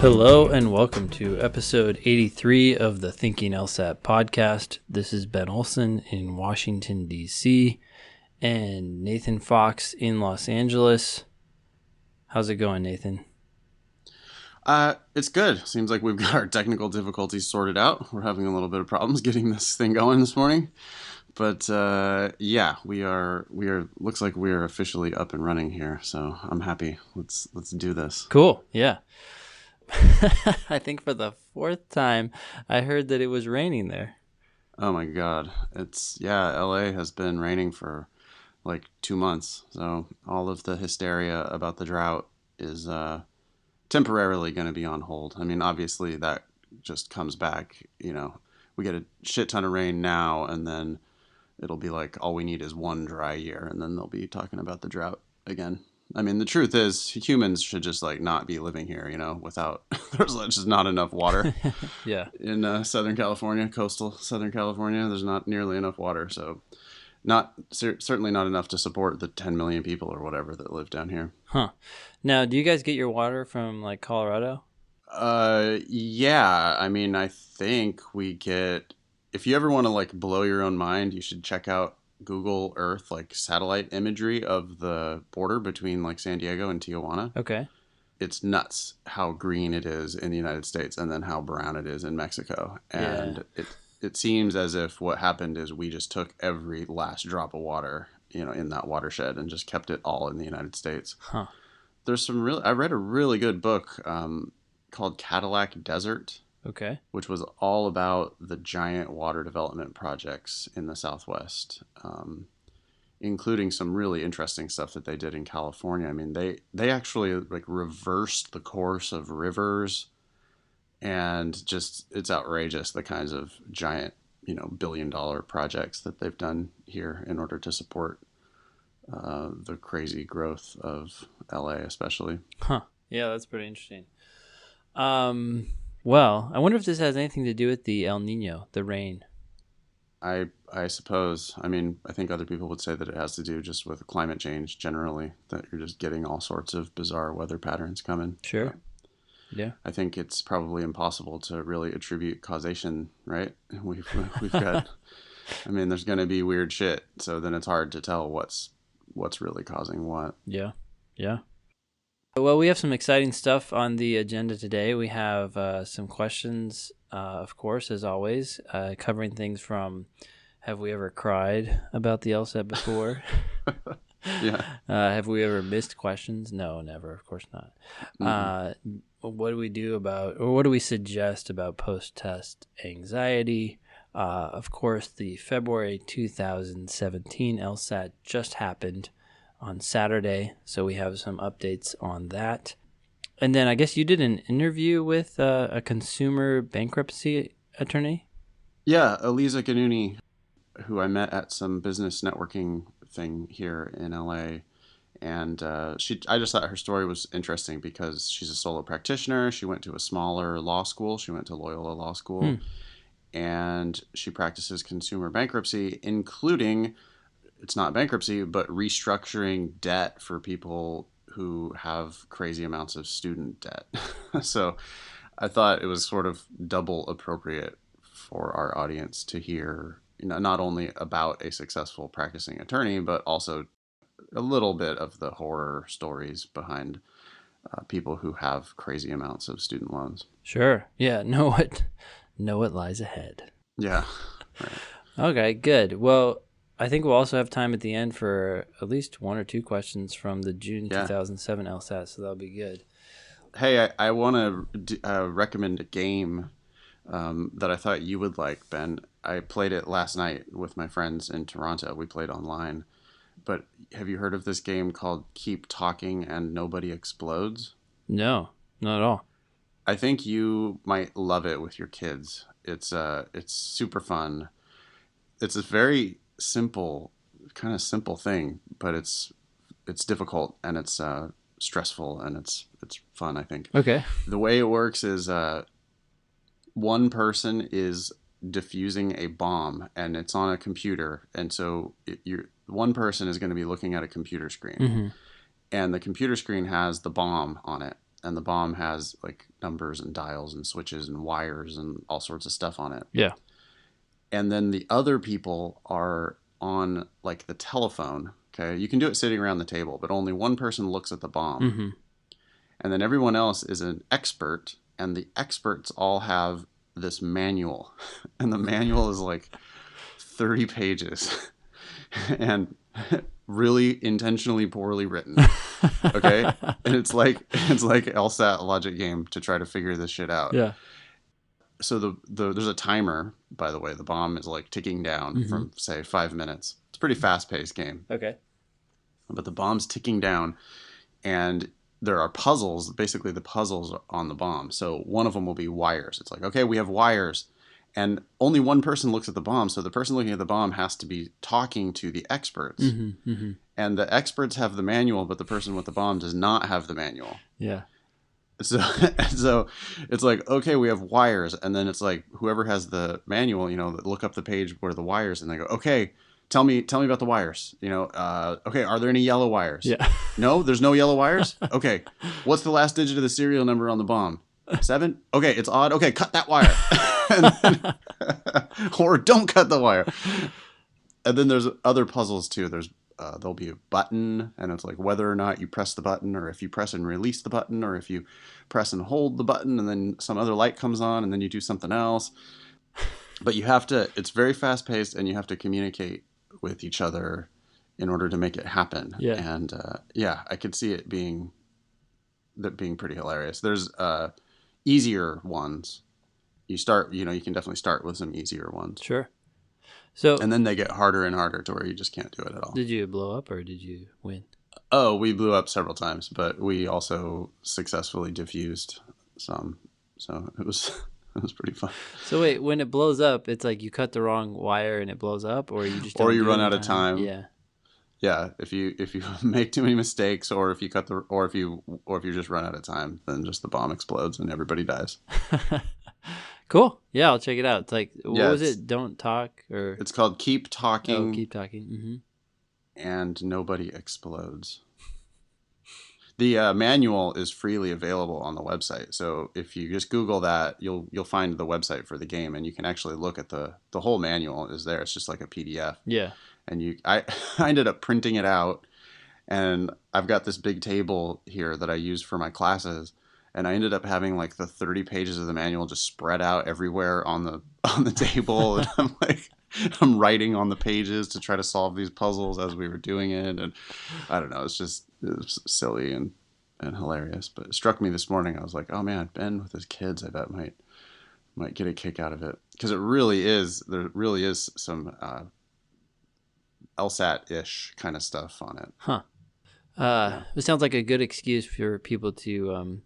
Hello and welcome to episode 83 of the Thinking LSAT podcast. This is Ben Olson in Washington, D.C. and Nathan Fox in Los Angeles. How's it going, Nathan? It's good. Seems like we've got our technical difficulties sorted out. We're having a little bit of problems getting this thing going this morning. But yeah, we are looks like we are officially up and running here. So I'm happy. Let's do this. Cool. Yeah. I think for the fourth time, I heard that it was raining there. Oh my God. LA has been raining for like 2 months. So all of the hysteria about the drought is temporarily going to be on hold. I mean, obviously that just comes back, we get a shit ton of rain now and then it'll be like all we need is one dry year and then they'll be talking about the drought again. I mean, the truth is humans should just like not be living here, without there's just not enough water. Yeah. In Southern California, coastal Southern California, there's not nearly enough water. So certainly not enough to support the 10 million people or whatever that live down here. Huh. Now, do you guys get your water from like Colorado? Yeah. I mean, I think we get, if you ever want to like blow your own mind, you should check out Google Earth, like satellite imagery of the border between like San Diego and Tijuana. Okay. It's nuts how green it is in the United States and then how brown it is in Mexico. And it seems as if what happened is we just took every last drop of water, in that watershed and just kept it all in the United States. Huh. I read a really good book called Cadillac Desert. Okay. Which was all about the giant water development projects in the Southwest, including some really interesting stuff that they did in California. I mean, they actually like reversed the course of rivers, and just it's outrageous the kinds of giant, billion-dollar projects that they've done here in order to support the crazy growth of LA, especially. Huh. Yeah, that's pretty interesting. Well, I wonder if this has anything to do with the El Nino, the rain. I suppose. I mean, I think other people would say that it has to do just with climate change generally, that you're just getting all sorts of bizarre weather patterns coming. Sure. Yeah. I think it's probably impossible to really attribute causation, right? We've got, I mean, there's going to be weird shit, so then it's hard to tell what's really causing what. Yeah. Yeah. Well, we have some exciting stuff on the agenda today. We have some questions, of course, as always, covering things from have we ever cried about the LSAT before? Yeah. Have we ever missed questions? No, never. Of course not. Mm-hmm. What do we do about, or what do we suggest about post-test anxiety? Of course, the February 2017 LSAT just happened on Saturday, so we have some updates on that. And then I guess you did an interview with a consumer bankruptcy attorney? Yeah, Eliza Ganuni, who I met at some business networking thing here in LA. And I just thought her story was interesting because she's a solo practitioner. She went to a smaller law school. She went to Loyola Law School. And she practices consumer bankruptcy, including, it's not bankruptcy, but restructuring debt for people who have crazy amounts of student debt. So I thought it was sort of double appropriate for our audience to hear, not only about a successful practicing attorney, but also a little bit of the horror stories behind people who have crazy amounts of student loans. Sure. Yeah. Know what lies ahead. Yeah. Right. Okay, good. Well, I think we'll also have time at the end for at least one or two questions from the June 2007 LSAT, so that'll be good. Hey, I want to recommend a game that I thought you would like, Ben. I played it last night with my friends in Toronto. We played online. But have you heard of this game called Keep Talking and Nobody Explodes? No, not at all. I think you might love it with your kids. It's super fun. It's a very simple thing, but it's difficult and it's stressful and it's fun, I think. Okay. The way it works is one person is diffusing a bomb and it's on a computer, and so one person is going to be looking at a computer screen, and the computer screen has the bomb on it, and the bomb has like numbers and dials and switches and wires and all sorts of stuff on it. Yeah. And then the other people are on like the telephone. Okay, you can do it sitting around the table, but only one person looks at the bomb. Mm-hmm. And then everyone else is an expert, and the experts all have this manual. And the manual is like 30 pages and really intentionally poorly written. Okay? And it's like LSAT logic game to try to figure this shit out. Yeah. So there's a timer, by the way. The bomb is like ticking down from say 5 minutes. It's a pretty fast-paced game. Okay. But the bomb's ticking down, and there are puzzles, basically the puzzles on the bomb. So one of them will be wires. It's like, okay, we have wires, and only one person looks at the bomb. So the person looking at the bomb has to be talking to the experts. Mm-hmm. Mm-hmm. And the experts have the manual, but the person with the bomb does not have the manual. Yeah. So it's like, okay, we have wires. And then it's like, whoever has the manual, look up the page where the wires, and they go, okay, tell me about the wires. Okay, are there any yellow wires? Yeah. No, there's no yellow wires? Okay. What's the last digit of the serial number on the bomb? 7? Okay, it's odd. Okay, cut that wire. Or don't cut the wire. And then there's other puzzles too. There'll be a button, and it's like whether or not you press the button, or if you press and release the button, or if you press and hold the button, and then some other light comes on, and then you do something else. But it's very fast paced, and you have to communicate with each other in order to make it happen. Yeah. And I could see it being pretty hilarious. There's easier ones. You can definitely start with some easier ones. Sure. So, and then they get harder and harder to where you just can't do it at all. Did you blow up or did you win? Oh, we blew up several times, but we also successfully diffused some. So it was pretty fun. So wait, when it blows up, it's like you cut the wrong wire and it blows up, or you just run out of time. Yeah. Yeah, if you make too many mistakes, or if you just run out of time, then just the bomb explodes and everybody dies. Cool. Yeah, I'll check it out. It's like, what was it? Don't talk, or it's called Keep Talking. Oh, Keep Talking. Mm-hmm. And nobody explodes. The manual is freely available on the website. So if you just Google that, you'll find the website for the game, and you can actually look at the whole manual is there. It's just like a PDF. Yeah. And I ended up printing it out, and I've got this big table here that I use for my classes, and I ended up having like the 30 pages of the manual just spread out everywhere on the table, and I'm writing on the pages to try to solve these puzzles as we were doing it, and I don't know, it was silly and hilarious. But it struck me this morning. I was like, oh man, Ben with his kids, I bet might get a kick out of it, because there really is some LSAT-ish kind of stuff on it. Huh. It sounds like a good excuse for people to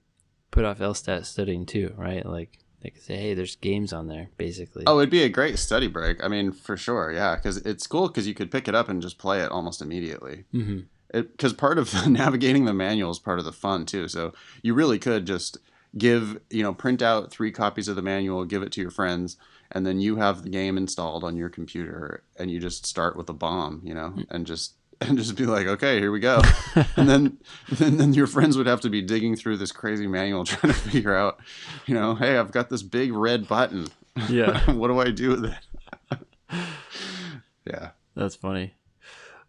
put off LSAT studying too, right? Like they could say, hey, there's games on there, basically. Oh, it'd be a great study break. I mean, for sure, yeah, because it's cool because you could pick it up and just play it almost immediately. Mm-hmm. Because part of navigating the manual is part of the fun too. So you really could just print out 3 copies of the manual, give it to your friends, and then you have the game installed on your computer, and you just start with a bomb, and just be like, okay, here we go. And then your friends would have to be digging through this crazy manual trying to figure out, hey, I've got this big red button. Yeah. What do I do with it? Yeah. That's funny.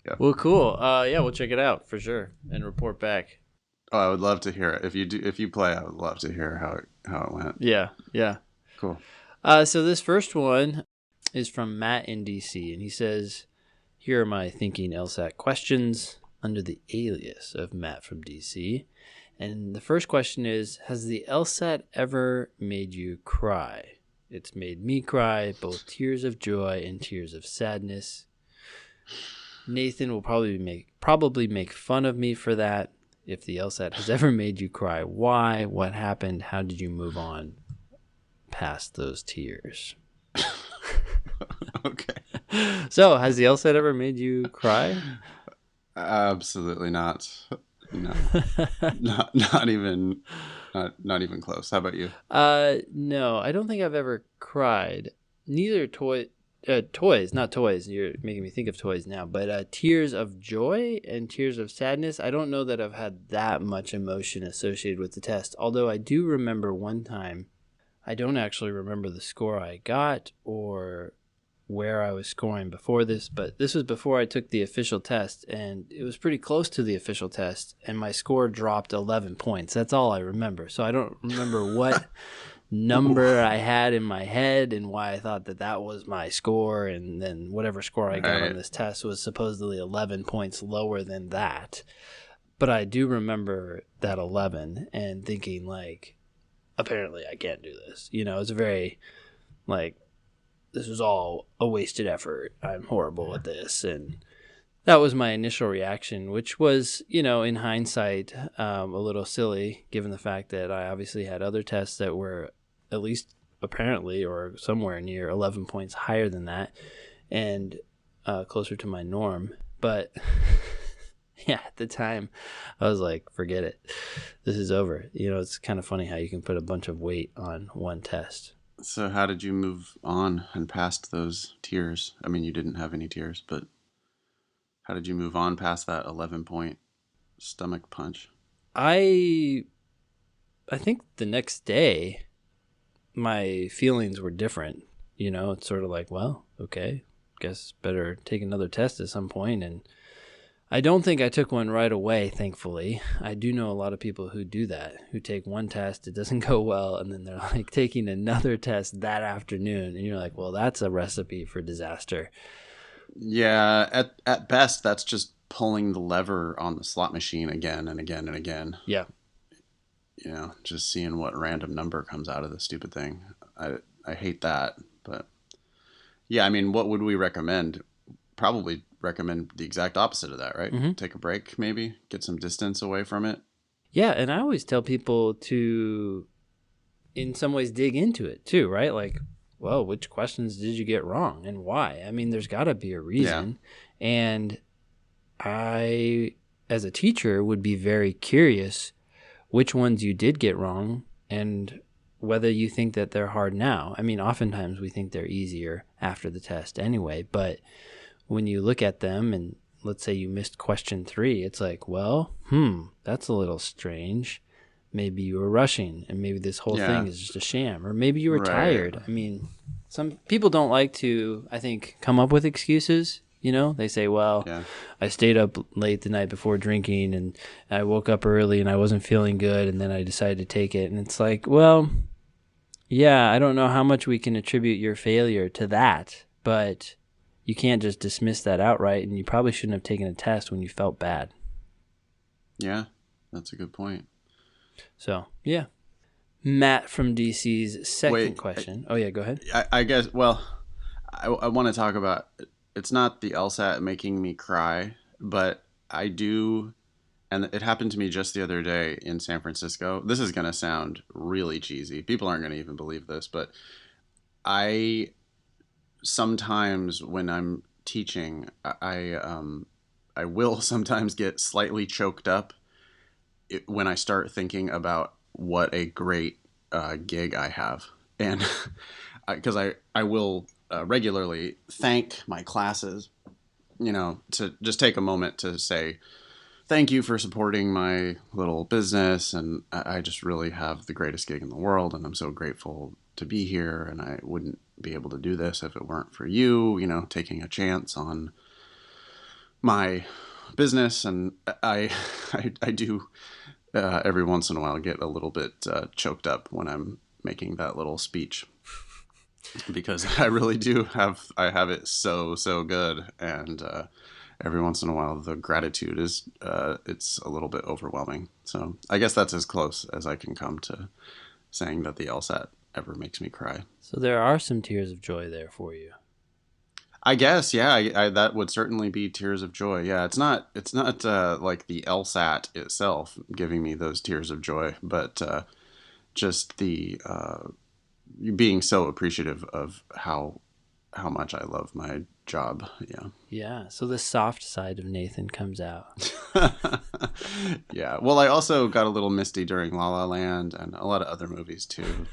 Yeah. Well, cool. Yeah, we'll check it out for sure and report back. Oh, I would love to hear it. If you play, I would love to hear how it went. Yeah. Yeah. Cool. So this first one is from Matt in DC, and he says, here are my thinking LSAT questions under the alias of Matt from DC. And the first question is, has the LSAT ever made you cry? It's made me cry, both tears of joy and tears of sadness. Nathan will probably make fun of me for that. If the LSAT has ever made you cry, why? What happened? How did you move on past those tears? Okay. So, has the LSAT ever made you cry? Absolutely not. No. not even close. How about you? No, I don't think I've ever cried. Neither toys, not toys. You're making me think of toys now. But tears of joy and tears of sadness. I don't know that I've had that much emotion associated with the test. Although I do remember one time, I don't actually remember the score I got or where I was scoring before this, but this was before I took the official test, and it was pretty close to the official test, and my score dropped 11 points. That's all I remember. So I don't remember what number I had in my head and why I thought that that was my score, and then whatever score I got on this test was supposedly 11 points lower than that. But I do remember that 11 and thinking, like, apparently I can't do this. It's a very, like, this was all a wasted effort. I'm horrible at this. And that was my initial reaction, which was, in hindsight, a little silly, given the fact that I obviously had other tests that were at least apparently or somewhere near 11 points higher than that and closer to my norm. But yeah, at the time, I was like, forget it. This is over. It's kind of funny how you can put a bunch of weight on one test. So how did you move on and past those tears? I mean, you didn't have any tears, but how did you move on past that 11-point stomach punch? I think the next day, my feelings were different. It's sort of like, well, okay, guess better take another test at some point. And I don't think I took one right away, thankfully. I do know a lot of people who do that, who take one test, it doesn't go well, and then they're like taking another test that afternoon. And you're like, well, that's a recipe for disaster. Yeah, at best, that's just pulling the lever on the slot machine again and again and again. Yeah. Just seeing what random number comes out of the stupid thing. I hate that. But yeah, I mean, what would we recommend? Probably recommend the exact opposite of that, right? Mm-hmm. Take a break, maybe get some distance away from it. Yeah, and I always tell people to, in some ways, dig into it too, right? Like, well, which questions did you get wrong and why? I mean, there's got to be a reason. Yeah. And I, as a teacher, would be very curious which ones you did get wrong and whether you think that they're hard now. I mean, oftentimes we think they're easier after the test anyway, but when you look at them and let's say you missed question 3, it's like, well, that's a little strange. Maybe you were rushing and maybe this whole thing is just a sham, or maybe you were tired. I mean, some people don't like to, I think, come up with excuses. They say, well, I stayed up late the night before drinking and I woke up early and I wasn't feeling good and then I decided to take it. And it's like, well, yeah, I don't know how much we can attribute your failure to that, but you can't just dismiss that outright, and you probably shouldn't have taken a test when you felt bad. Yeah, that's a good point. So, yeah. Matt from DC's second question. Oh, yeah, go ahead. I guess, well, I want to talk about, it's not the LSAT making me cry, but I do, and it happened to me just the other day in San Francisco. This is going to sound really cheesy. People aren't going to even believe this, but I sometimes when I'm teaching, I will sometimes get slightly choked up when I start thinking about what a great gig I have. And because I will regularly thank my classes, to just take a moment to say, thank you for supporting my little business. And I just really have the greatest gig in the world. And I'm so grateful to be here. And I wouldn't be able to do this if it weren't for you, taking a chance on my business. And I do every once in a while get a little bit choked up when I'm making that little speech, because I really do have it so good. And every once in a while the gratitude is it's a little bit overwhelming. So I guess that's as close as I can come to saying that the LSAT ever makes me cry. So there are some tears of joy there for you. I guess, yeah. I that would certainly be tears of joy. Yeah, it's not like the LSAT itself giving me those tears of joy, but just the being so appreciative of how much I love my job. Yeah. Yeah. So the soft side of Nathan comes out. Yeah. Well, I also got a little misty during La La Land and a lot of other movies too.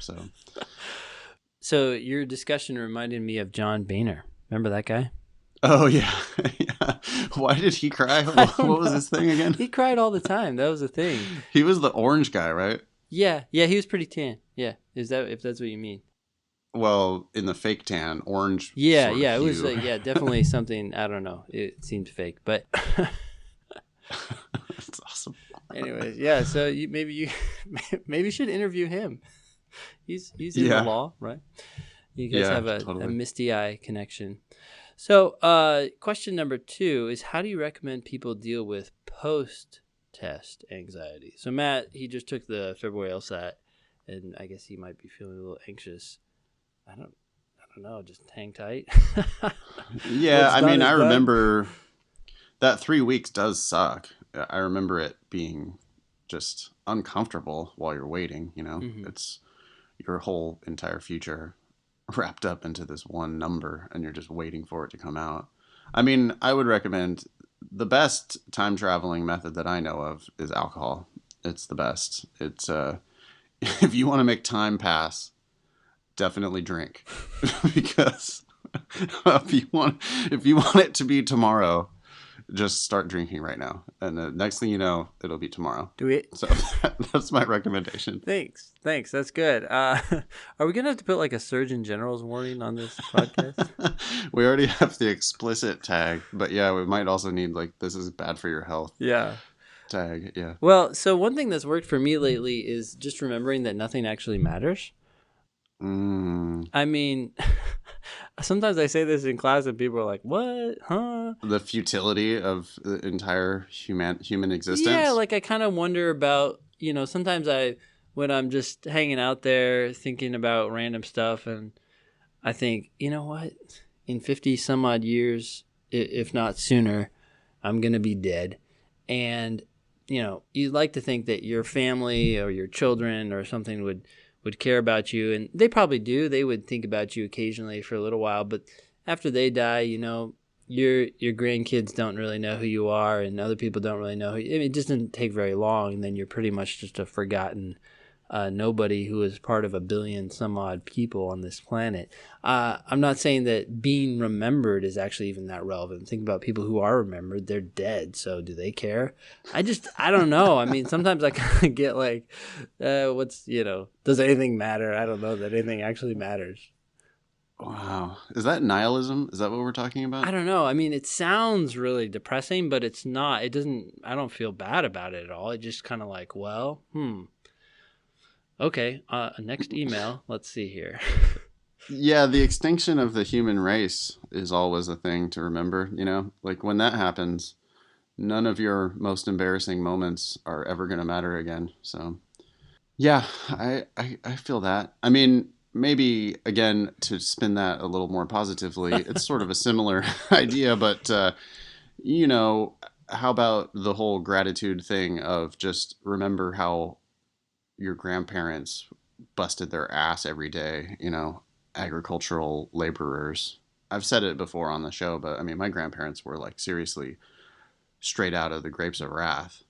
So your discussion reminded me of John Boehner, Remember that guy? Oh yeah. Yeah. Why did he cry? I What don't was know. his thing again? He cried all the time. That was the thing. He was the orange guy, right? Yeah, yeah, he was pretty tan. Yeah, is that if that's what you mean? Well, in the fake tan, orange Yeah, sort of yeah, it was hue. yeah, definitely something. I don't know. It seemed fake, but That's awesome. anyways, yeah. So you maybe you should interview him. He's in the Yeah. law, right? You guys Yeah, have a totally. misty eye connection. So, question number 2 is how do you recommend people deal with post-test anxiety? So, Matt, he just took the February LSAT, and I guess he might be feeling a little anxious. I don't know. Just hang tight. Yeah, What's I done mean, is I done. remember that 3 weeks does suck. I remember it being just uncomfortable while you're waiting, you know? Hmm. It's your whole entire future wrapped up into this one number and you're just waiting for it to come out. I mean, I would recommend the best time traveling method that I know of is alcohol. It's the best. It's if you want to make time pass, definitely drink because if you want it to be tomorrow, just start drinking right now, and the next thing you know, it'll be tomorrow. Do we? So that's my recommendation. Thanks. That's good. Are we gonna have to put like a Surgeon General's warning on this podcast? We already have the explicit tag, but yeah, we might also need like this is bad for your health Yeah. tag. Yeah. Well, so one thing that's worked for me lately is just remembering that nothing actually matters. Mm, I mean, sometimes I say this in class and people are like, "What? Huh?" the futility of the entire human Yeah, existence. like I kind of wonder about, sometimes when I'm just hanging out there thinking about random stuff and I think, you know what? In 50 some odd years, if not sooner, I'm going to be dead. And, you'd like to think that your family or your children or something would care about you. And they probably do. They would think about you occasionally for a little while. But after they die, your grandkids don't really know who you are and other people don't really know it just doesn't take very long. And then you're pretty much just a forgotten nobody who is part of a billion some odd people on this planet. I'm not saying that being remembered is actually even that relevant. Think about people who are remembered; they're dead. So do they care? I don't know. I mean, sometimes I kind of get like, does anything matter? I don't know that anything actually matters. Wow, is that nihilism? Is that what we're talking I about? don't know. I mean, it sounds really depressing, but it's not. It doesn't. I don't feel bad about it at all. It just kind of like, well, okay. Next email. Let's see here. Yeah, the extinction of the human race is always a thing to remember, you know? Like when that happens, none of your most embarrassing moments are ever going to matter again. So, yeah, I feel that. I mean, maybe again to spin that a little more positively, it's sort of a similar idea, but you know, how about the whole gratitude thing of just remember how your grandparents busted their ass every day, you know, agricultural laborers. I've said it before on the show, but I mean, my grandparents were like seriously straight out of the grapes of wrath,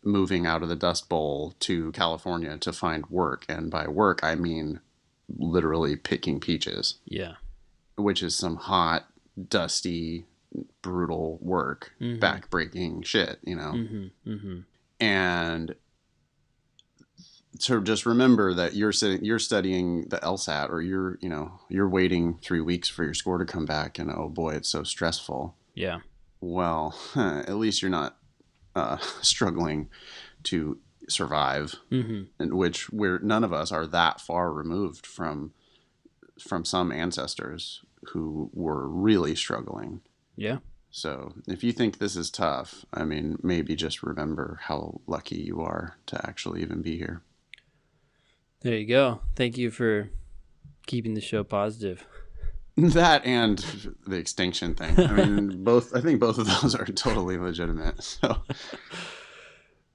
moving out of the Dust Bowl to California to find work. And by work, I mean literally picking peaches, Yeah. which is some hot, dusty, brutal work, Mm-hmm. back-breaking shit, you know? Mm-hmm. Mm-hmm. And to just remember that you're studying the LSAT, or you're waiting 3 weeks for your score to come back, and oh boy, it's so stressful. Yeah. Well, at least you're not struggling to survive, Mm-hmm. in which we're none of us are that far removed from some ancestors who were really struggling. Yeah. So if you think this is tough, I mean, maybe just remember how lucky you are to actually even be here. There you go. Thank you for keeping the show positive. That and the extinction thing. I mean, both. I think both of those are totally legitimate. So,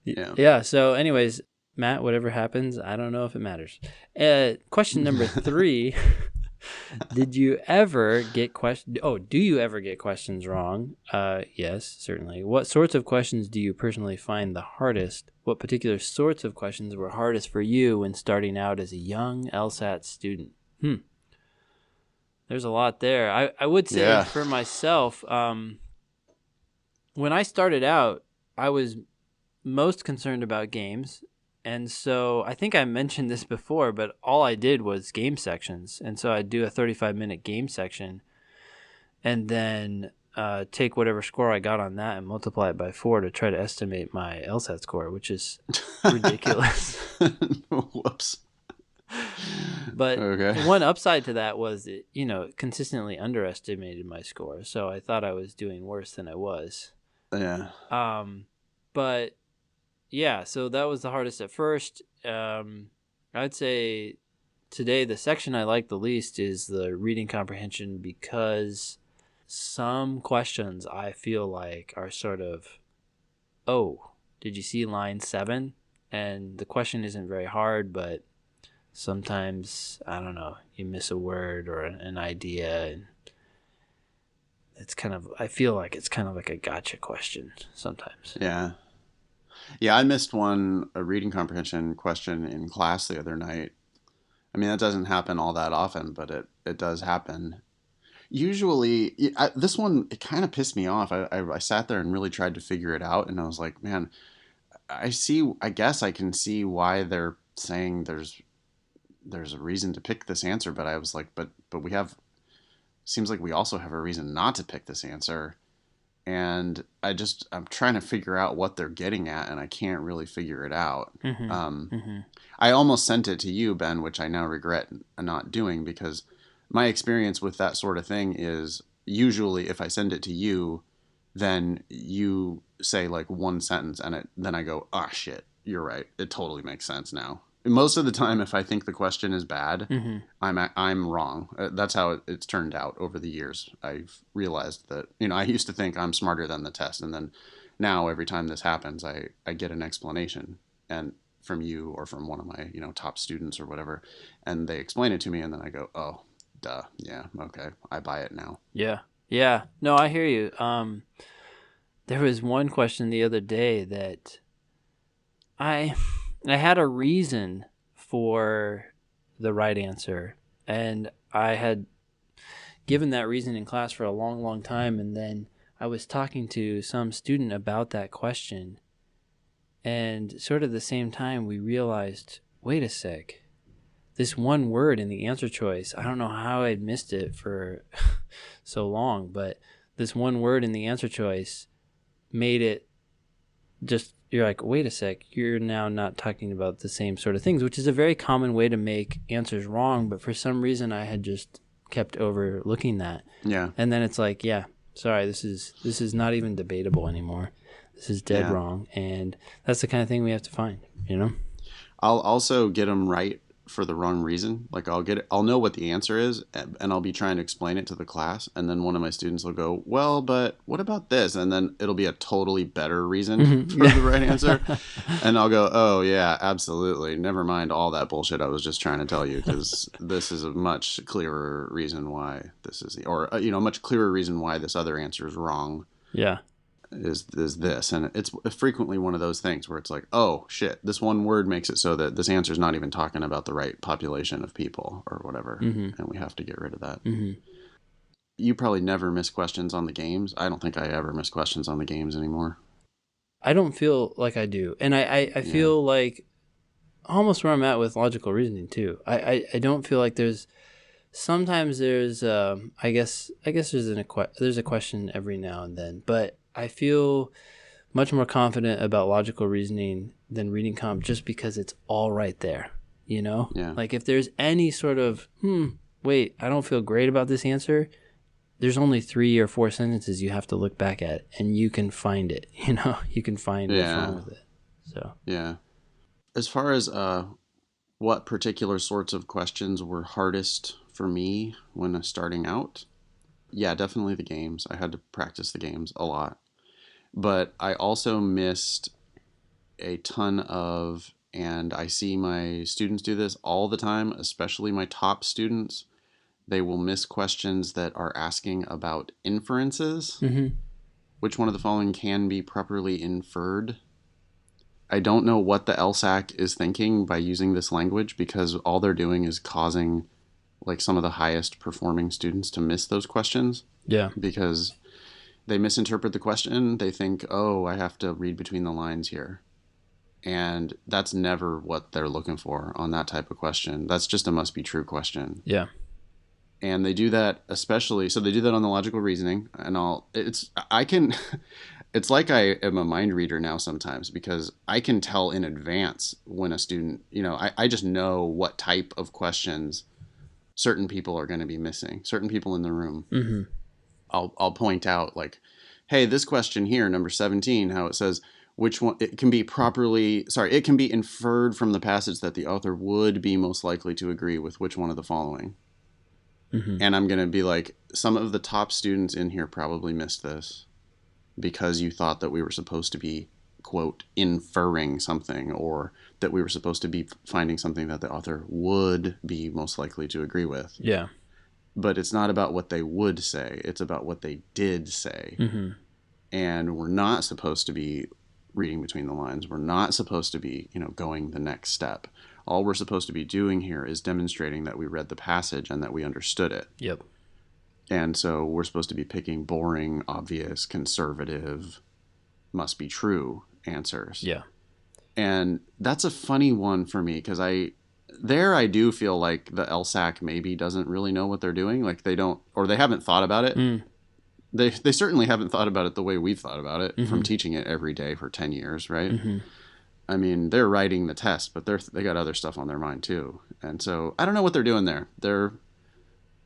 yeah. Yeah. So, anyways, Matt, whatever happens, I don't know if it matters. Question number 3. Did you ever get do you ever get questions wrong? Yes, certainly. What sorts of questions do you personally find the hardest? What particular sorts of questions were hardest for you when starting out as a young LSAT student? There's a lot there. I would say Yeah. for myself, when I started out, I was most concerned about games. And so I think I mentioned this before, but all I did was game sections. And so I'd do a 35-minute game section and then take whatever score I got on that and multiply it by 4 to try to estimate my LSAT score, which is ridiculous. Whoops. But Okay. one upside to that was it, consistently underestimated my score. So I thought I was doing worse than I was. Yeah. But yeah, so that was the hardest at first. I'd say today the section I like the least is the reading comprehension because some questions I feel like are sort of, oh, did you see line 7? And the question isn't very hard, but sometimes, I don't know, you miss a word or an idea, and I feel like it's kind of like a gotcha question sometimes. Yeah. Yeah, I missed a reading comprehension question in class the other night. I mean, that doesn't happen all that often, but it does happen. Usually, this one, it kind of pissed me off. I sat there and really tried to figure it out, and I was like, man, I guess I can see why they're saying there's a reason to pick this answer, but I was like, but seems like we also have a reason not to pick this answer. And I'm trying to figure out what they're getting at, and I can't really figure it out. I almost sent it to you, Ben, which I now regret not doing, because my experience with that sort of thing is usually if I send it to you, then you say like one sentence, and then I go, ah, shit, you're right. It totally makes sense now. Most of the time, if I think the question is bad, I'm wrong. That's how it's turned out over the years. I've realized that, I used to think I'm smarter than the test, and then now every time this happens, I get an explanation and from you or from one of my top students or whatever, and they explain it to me, and then I go, oh, duh, yeah, okay, I buy it now. Yeah. No, I hear you. There was one question the other day that I had a reason for the right answer, and I had given that reason in class for a long, long time, and then I was talking to some student about that question, and sort of the same time we realized, wait a sec, this one word in the answer choice, I don't know how I'd missed it for so long, but this one word in the answer choice made it just, you're like, wait a sec, you're now not talking about the same sort of things, which is a very common way to make answers wrong. But for some reason, I had just kept overlooking that. Yeah. And then it's like, yeah, sorry, this is not even debatable anymore. This is dead wrong. And that's the kind of thing we have to find, I'll also get them right for the wrong reason. Like I'll know what the answer is, and I'll be trying to explain it to the class, and then one of my students will go, well, but what about this? And then it'll be a totally better reason for the right answer, and I'll go, oh yeah, absolutely, never mind all that bullshit I was just trying to tell you, because this is a much clearer reason why this is a much clearer reason why this other answer is wrong. Yeah. Is this, and it's frequently one of those things where it's like, oh shit, this one word makes it so that this answer is not even talking about the right population of people or whatever, and we have to get rid of that. You probably never miss questions on the games. I don't think I ever miss questions on the games anymore. I don't feel like I do, and I feel like almost where I'm at with logical reasoning too. I don't feel like sometimes there's I guess there's a question every now and then, but I feel much more confident about logical reasoning than reading comp just because it's all right there, Yeah. Like if there's any sort of, wait, I don't feel great about this answer, there's only 3 or 4 sentences you have to look back at, and you can find it, You can find what's wrong with it. So yeah. As far as what particular sorts of questions were hardest for me when starting out, yeah, definitely the games. I had to practice the games a lot. But I also missed a ton of, and I see my students do this all the time, especially my top students. They will miss questions that are asking about inferences. Which one of the following can be properly inferred? I don't know what the LSAC is thinking by using this language, because all they're doing is causing like some of the highest performing students to miss those questions Yeah. because they misinterpret the question. They think, oh, I have to read between the lines here. And that's never what they're looking for on that type of question. That's just a must be true question. Yeah. And they do that especially, so they do that on the logical reasoning. And I can, it's like I am a mind reader now sometimes because I can tell in advance when a student, I just know what type of questions certain people are going to be missing, certain people in the room. Mm-hmm. I'll point out like, hey, this question here, number 17, how it says which one it can be inferred from the passage that the author would be most likely to agree with which one of the following. Mm-hmm. And I'm going to be like, some of the top students in here probably missed this because you thought that we were supposed to be, quote, inferring something, or that we were supposed to be finding something that the author would be most likely to agree with. Yeah. But it's not about what they would say. It's about what they did say. Mm-hmm. And we're not supposed to be reading between the lines. We're not supposed to be, going the next step. All we're supposed to be doing here is demonstrating that we read the passage and that we understood it. Yep. And so we're supposed to be picking boring, obvious, conservative, must be true answers. Yeah. And that's a funny one for me because I do feel like the LSAC maybe doesn't really know what they're doing. Like they don't, or they haven't thought about it. Mm. They certainly haven't thought about it the way we've thought about it from Mm-hmm. teaching it every day for 10 years, right? Mm-hmm. I mean, they're writing the test, but they got other stuff on their mind too. And so I don't know what they're doing there. They're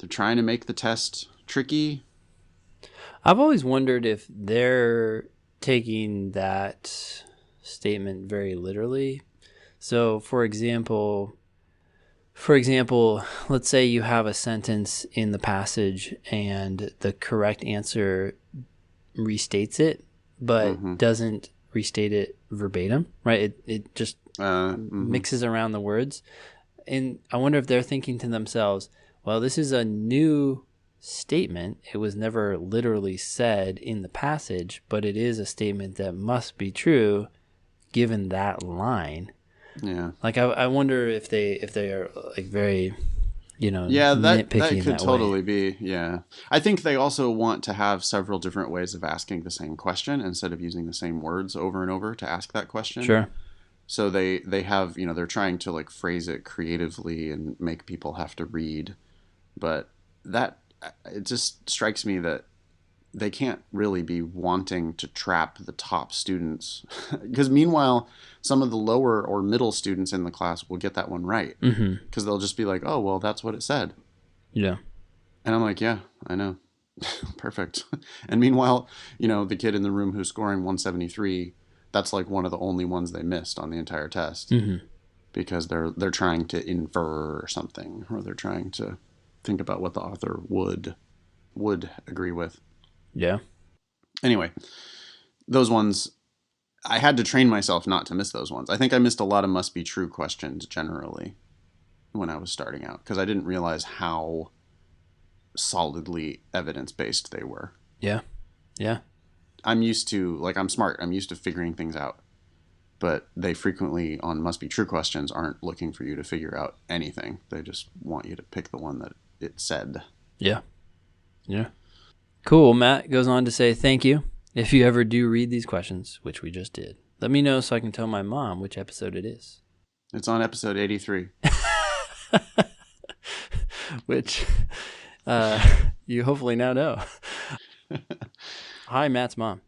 trying to make the test tricky. I've always wondered if they're taking that statement very literally. So, for example, let's say you have a sentence in the passage and the correct answer restates it, but doesn't restate it verbatim, right? It just mixes around the words. And I wonder if they're thinking to themselves, well, this is a new statement. It was never literally said in the passage, but it is a statement that must be true given that line. Yeah. Like I wonder if they are like very, yeah, that nitpicking could that totally way. be. Yeah. I think they also want to have several different ways of asking the same question instead of using the same words over and over to ask that question. Sure. So they have, they're trying to like phrase it creatively and make people have to read. But it just strikes me that they can't really be wanting to trap the top students because meanwhile, some of the lower or middle students in the class will get that one right because they'll just be like, oh, well, that's what it said. Yeah. And I'm like, yeah, I know. Perfect. And meanwhile, the kid in the room who's scoring 173, that's like one of the only ones they missed on the entire test because they're trying to infer something, or they're trying to think about what the author would agree with. Yeah. Anyway, those ones, I had to train myself not to miss those ones. I think I missed a lot of must be true questions generally when I was starting out because I didn't realize how solidly evidence-based they were. Yeah. Yeah. I'm smart. I'm used to figuring things out. But they frequently, on must be true questions, aren't looking for you to figure out anything. They just want you to pick the one that it said. Yeah. Yeah. Cool. Matt goes on to say, thank you. If you ever do read these questions, which we just did, let me know so I can tell my mom which episode it is. It's on episode 83. Which you hopefully now know. Hi, Matt's mom.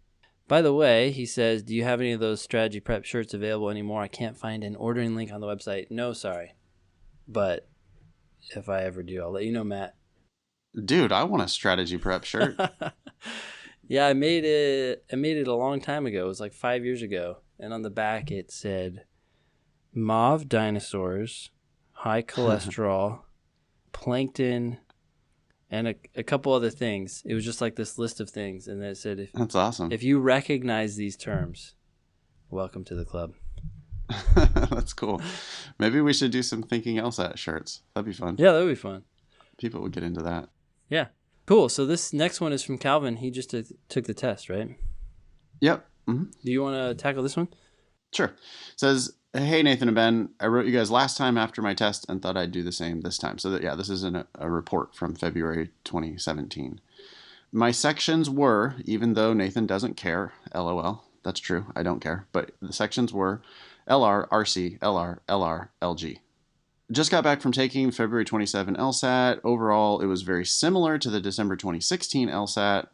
By the way, he says, do you have any of those strategy prep shirts available anymore? I can't find an ordering link on the website. No, sorry. But if I ever do, I'll let you know, Matt. Dude, I want a strategy prep shirt. Yeah, I made it a long time ago. It was like 5 years ago. And on the back it said mauve dinosaurs, high cholesterol, plankton, and a couple other things. It was just like this list of things. And then it said, That's awesome. If you recognize these terms, welcome to the club. That's cool. Maybe we should do some Thinking LSAT shirts. That'd be fun. Yeah, that would be fun. People would get into that. Yeah. Cool. So this next one is from Calvin. He just took the test, right? Yep. Mm-hmm. Do you want to tackle this one? Sure. It says, hey, Nathan and Ben, I wrote you guys last time after my test and thought I'd do the same this time. So, yeah, this is a report from February 2017. My sections were, even though Nathan doesn't care, LOL, that's true, I don't care, but the sections were LR, RC, LR, LR, LG. Just got back from taking February 27 LSAT. Overall, it was very similar to the December 2016 LSAT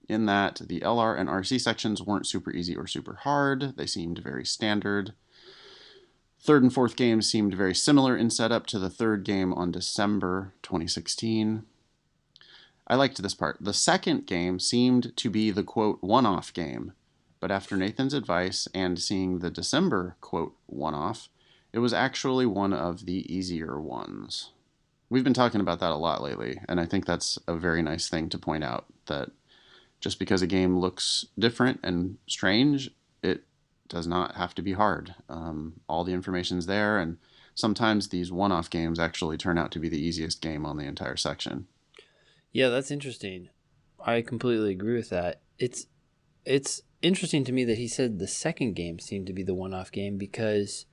in that the LR and RC sections weren't super easy or super hard. They seemed very standard. Third and fourth games seemed very similar in setup to the third game on December 2016. I liked this part. The second game seemed to be the quote one-off game, but after Nathan's advice and seeing the December quote one-off, it was actually one of the easier ones. We've been talking about that a lot lately, and I think that's a very nice thing to point out, that just because a game looks different and strange, it does not have to be hard. All the information's there, and sometimes these one-off games actually turn out to be the easiest game on the entire section. Yeah, that's interesting. I completely agree with that. It's interesting to me that he said the second game seemed to be the one-off game because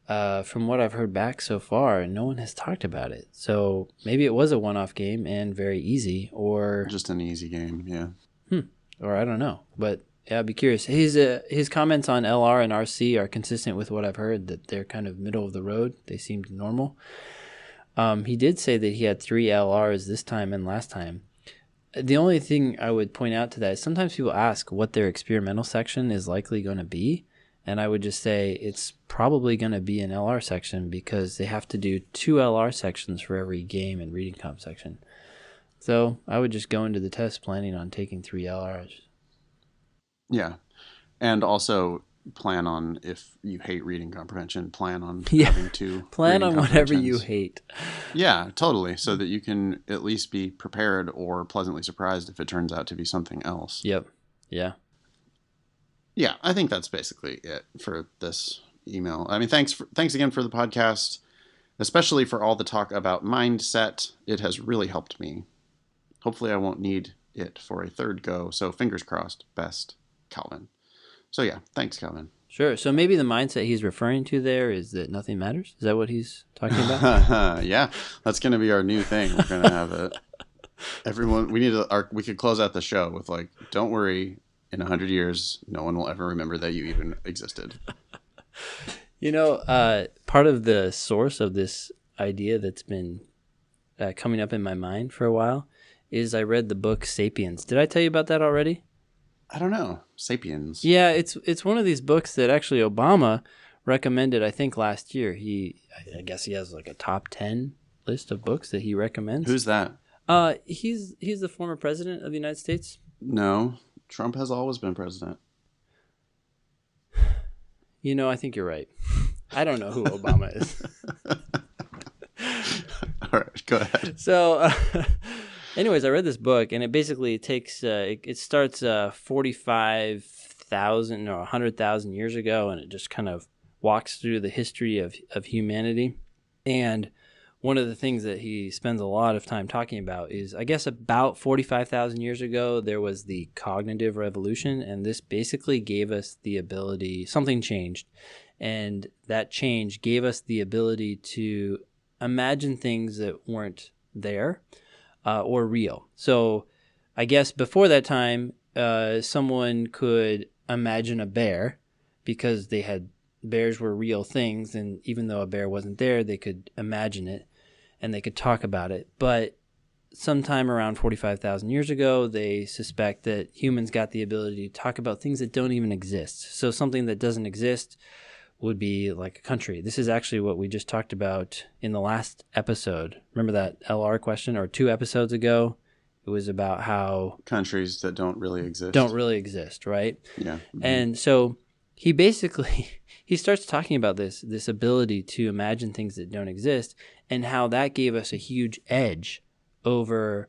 from what I've heard back so far, no one has talked about it. So maybe it was a one-off game and very easy, or just an easy game, yeah. Or I don't know, but yeah, I'd be curious. His comments on LR and RC are consistent with what I've heard, that they're kind of middle of the road. They seemed normal. He did say that he had 3 LRs this time and last time. The only thing I would point out to that is sometimes people ask what their experimental section is likely going to be, and I would just say it's probably going to be an LR section because they have to do 2 LR sections for every game and reading comp section. So I would just go into the test planning on taking 3 LRs. Yeah. And also plan on, if you hate reading comprehension, plan on having to plan on whatever you hate. Yeah, totally. So that you can at least be prepared or pleasantly surprised if it turns out to be something else. Yep. Yeah. Yeah, I think that's basically it for this email. I mean, thanks again for the podcast, especially for all the talk about mindset. It has really helped me. Hopefully I won't need it for a third go. So fingers crossed. Best, Calvin. So yeah, thanks, Calvin. Sure. So maybe the mindset he's referring to there is that nothing matters. Is that what he's talking about? Yeah, that's going to be our new thing. We're going to have it. Everyone, we could close out the show with like, don't worry, in 100 years, no one will ever remember that you even existed. You know, part of the source of this idea that's been coming up in my mind for a while is I read the book Sapiens. Did I tell you about that already? I don't know. Sapiens. Yeah, it's one of these books that actually Obama recommended, I think, last year. I guess he has like a top 10 list of books that he recommends. Who's that? He's the former president of the United States. No, Trump has always been president. You know, I think you're right. I don't know who Obama is. All right, go ahead. So, anyways, I read this book, and it basically takes it starts 45,000 or 100,000 years ago, and it just kind of walks through the history of humanity. And one of the things that he spends a lot of time talking about is, I guess, about 45,000 years ago, there was the cognitive revolution, and this basically gave us the ability, something changed, and that change gave us the ability to imagine things that weren't there or real. So I guess before that time, someone could imagine a bear because bears were real things, and even though a bear wasn't there, they could imagine it and they could talk about it. But sometime around 45,000 years ago, they suspect that humans got the ability to talk about things that don't even exist. So something that doesn't exist would be like a country. This is actually what we just talked about in the last episode. Remember that LR question, or 2 episodes ago? It was about how countries that don't really exist, right? Yeah. Mm-hmm. And so he basically he starts talking about this ability to imagine things that don't exist, and how that gave us a huge edge over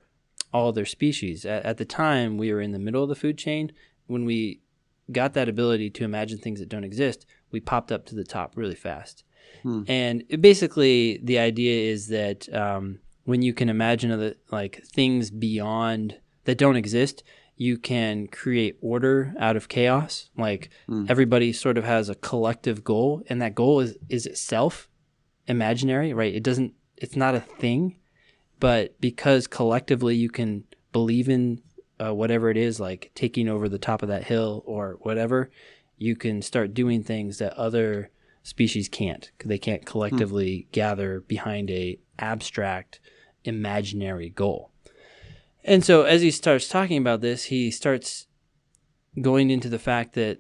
all their species. At the time, we were in the middle of the food chain. When we got that ability to imagine things that don't exist, we popped up to the top really fast. And basically, the idea is that when you can imagine things beyond that don't exist, you can create order out of chaos. Like everybody sort of has a collective goal, and that goal is itself imaginary, right? It's not a thing, but because collectively you can believe in whatever it is, like taking over the top of that hill or whatever, you can start doing things that other species can't. They can't collectively gather behind a abstract imaginary goal. And so as he starts talking about this, he starts going into the fact that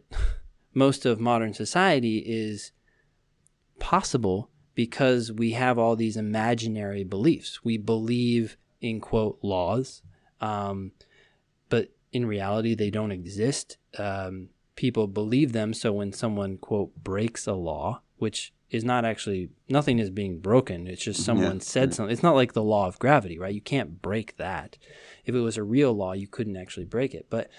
most of modern society is possible because we have all these imaginary beliefs. We believe in, quote, laws, but in reality, they don't exist. People believe them, so when someone, quote, breaks a law, which is not actually, nothing is being broken. It's just someone said something. It's not like the law of gravity, right? You can't break that. If it was a real law, you couldn't actually break it. But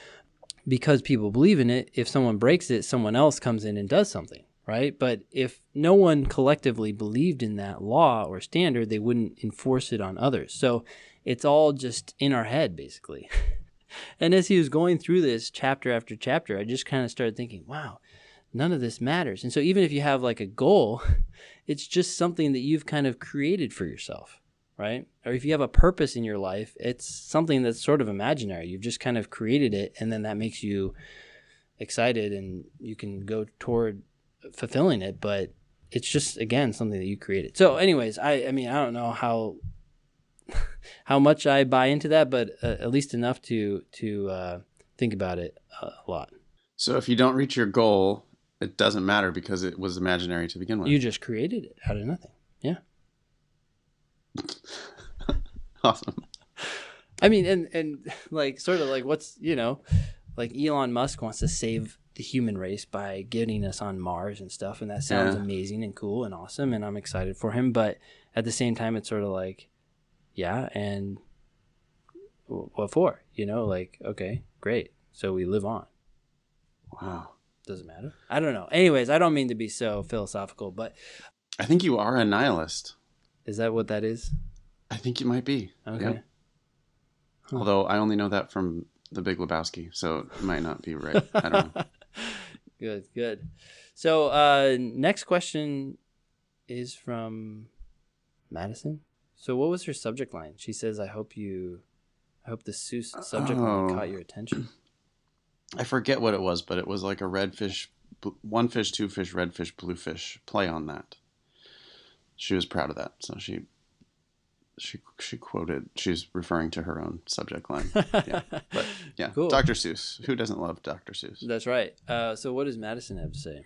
because people believe in it, if someone breaks it, someone else comes in and does something, right? But if no one collectively believed in that law or standard, they wouldn't enforce it on others. So it's all just in our head, basically. And as he was going through this chapter after chapter, I just kind of started thinking, wow, none of this matters. And so even if you have like a goal, it's just something that you've kind of created for yourself, right? Or if you have a purpose in your life, it's something that's sort of imaginary. You've just kind of created it, and then that makes you excited and you can go toward fulfilling it, but it's just, again, something that you created. So anyways, I mean, I don't know how much I buy into that, but at least enough to think about it a lot. So if you don't reach your goal, it doesn't matter because it was imaginary to begin with. You just created it out of nothing. Yeah. Awesome. I mean, and like sort of like what's, like Elon Musk wants to save the human race by getting us on Mars and stuff. And that sounds amazing and cool and awesome. And I'm excited for him. But at the same time, it's sort of like, yeah. And what for? Like, okay, great. So we live on. Wow. Doesn't matter. I don't know. Anyways, I don't mean to be so philosophical, but I think you are a nihilist. Is that what that is? I think you might be. Okay. Yeah. Huh. Although I only know that from The Big Lebowski, so it might not be right. I don't know. Good. So next question is from Madison. So what was her subject line? She says, I hope the Seuss subject line caught your attention. I forget what it was, but it was like a red fish, one fish, two fish, red fish, blue fish, play on that. She was proud of that. So she quoted, she's referring to her own subject line. Yeah. But yeah, cool. Dr. Seuss. Who doesn't love Dr. Seuss? That's right. So what does Madison have to say?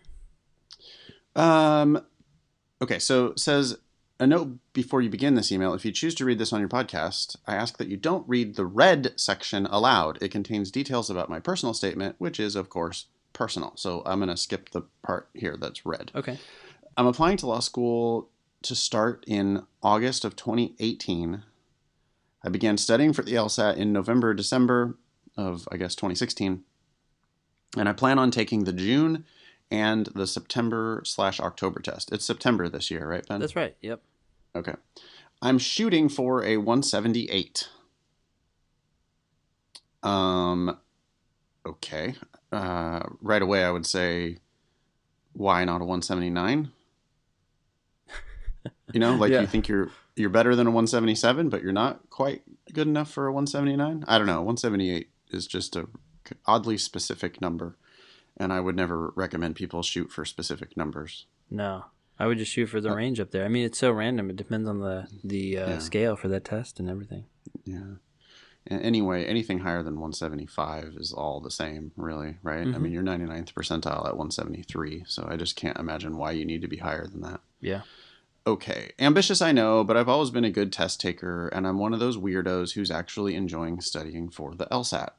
Okay, so it says, a note before you begin this email. If you choose to read this on your podcast, I ask that you don't read the read section aloud. It contains details about my personal statement, which is, of course, personal. So I'm going to skip the part here that's read. Okay. I'm applying to law school to start in August of 2018. I began studying for the LSAT in November, December of, I guess, 2016. And I plan on taking the June and the September/October test. It's September this year, right, Ben? That's right. Yep. Okay. I'm shooting for a 178. Okay. Right away, I would say, why not a 179? Yeah. You think you're better than a 177, but you're not quite good enough for a 179? I don't know. 178 is just a oddly specific number. And I would never recommend people shoot for specific numbers. No, I would just shoot for the range up there. I mean, it's so random. It depends on the scale for that test and everything. Yeah. And anyway, anything higher than 175 is all the same, really, right? Mm-hmm. I mean, you're 99th percentile at 173, so I just can't imagine why you need to be higher than that. Yeah. Okay, ambitious I know, but I've always been a good test taker, and I'm one of those weirdos who's actually enjoying studying for the LSAT.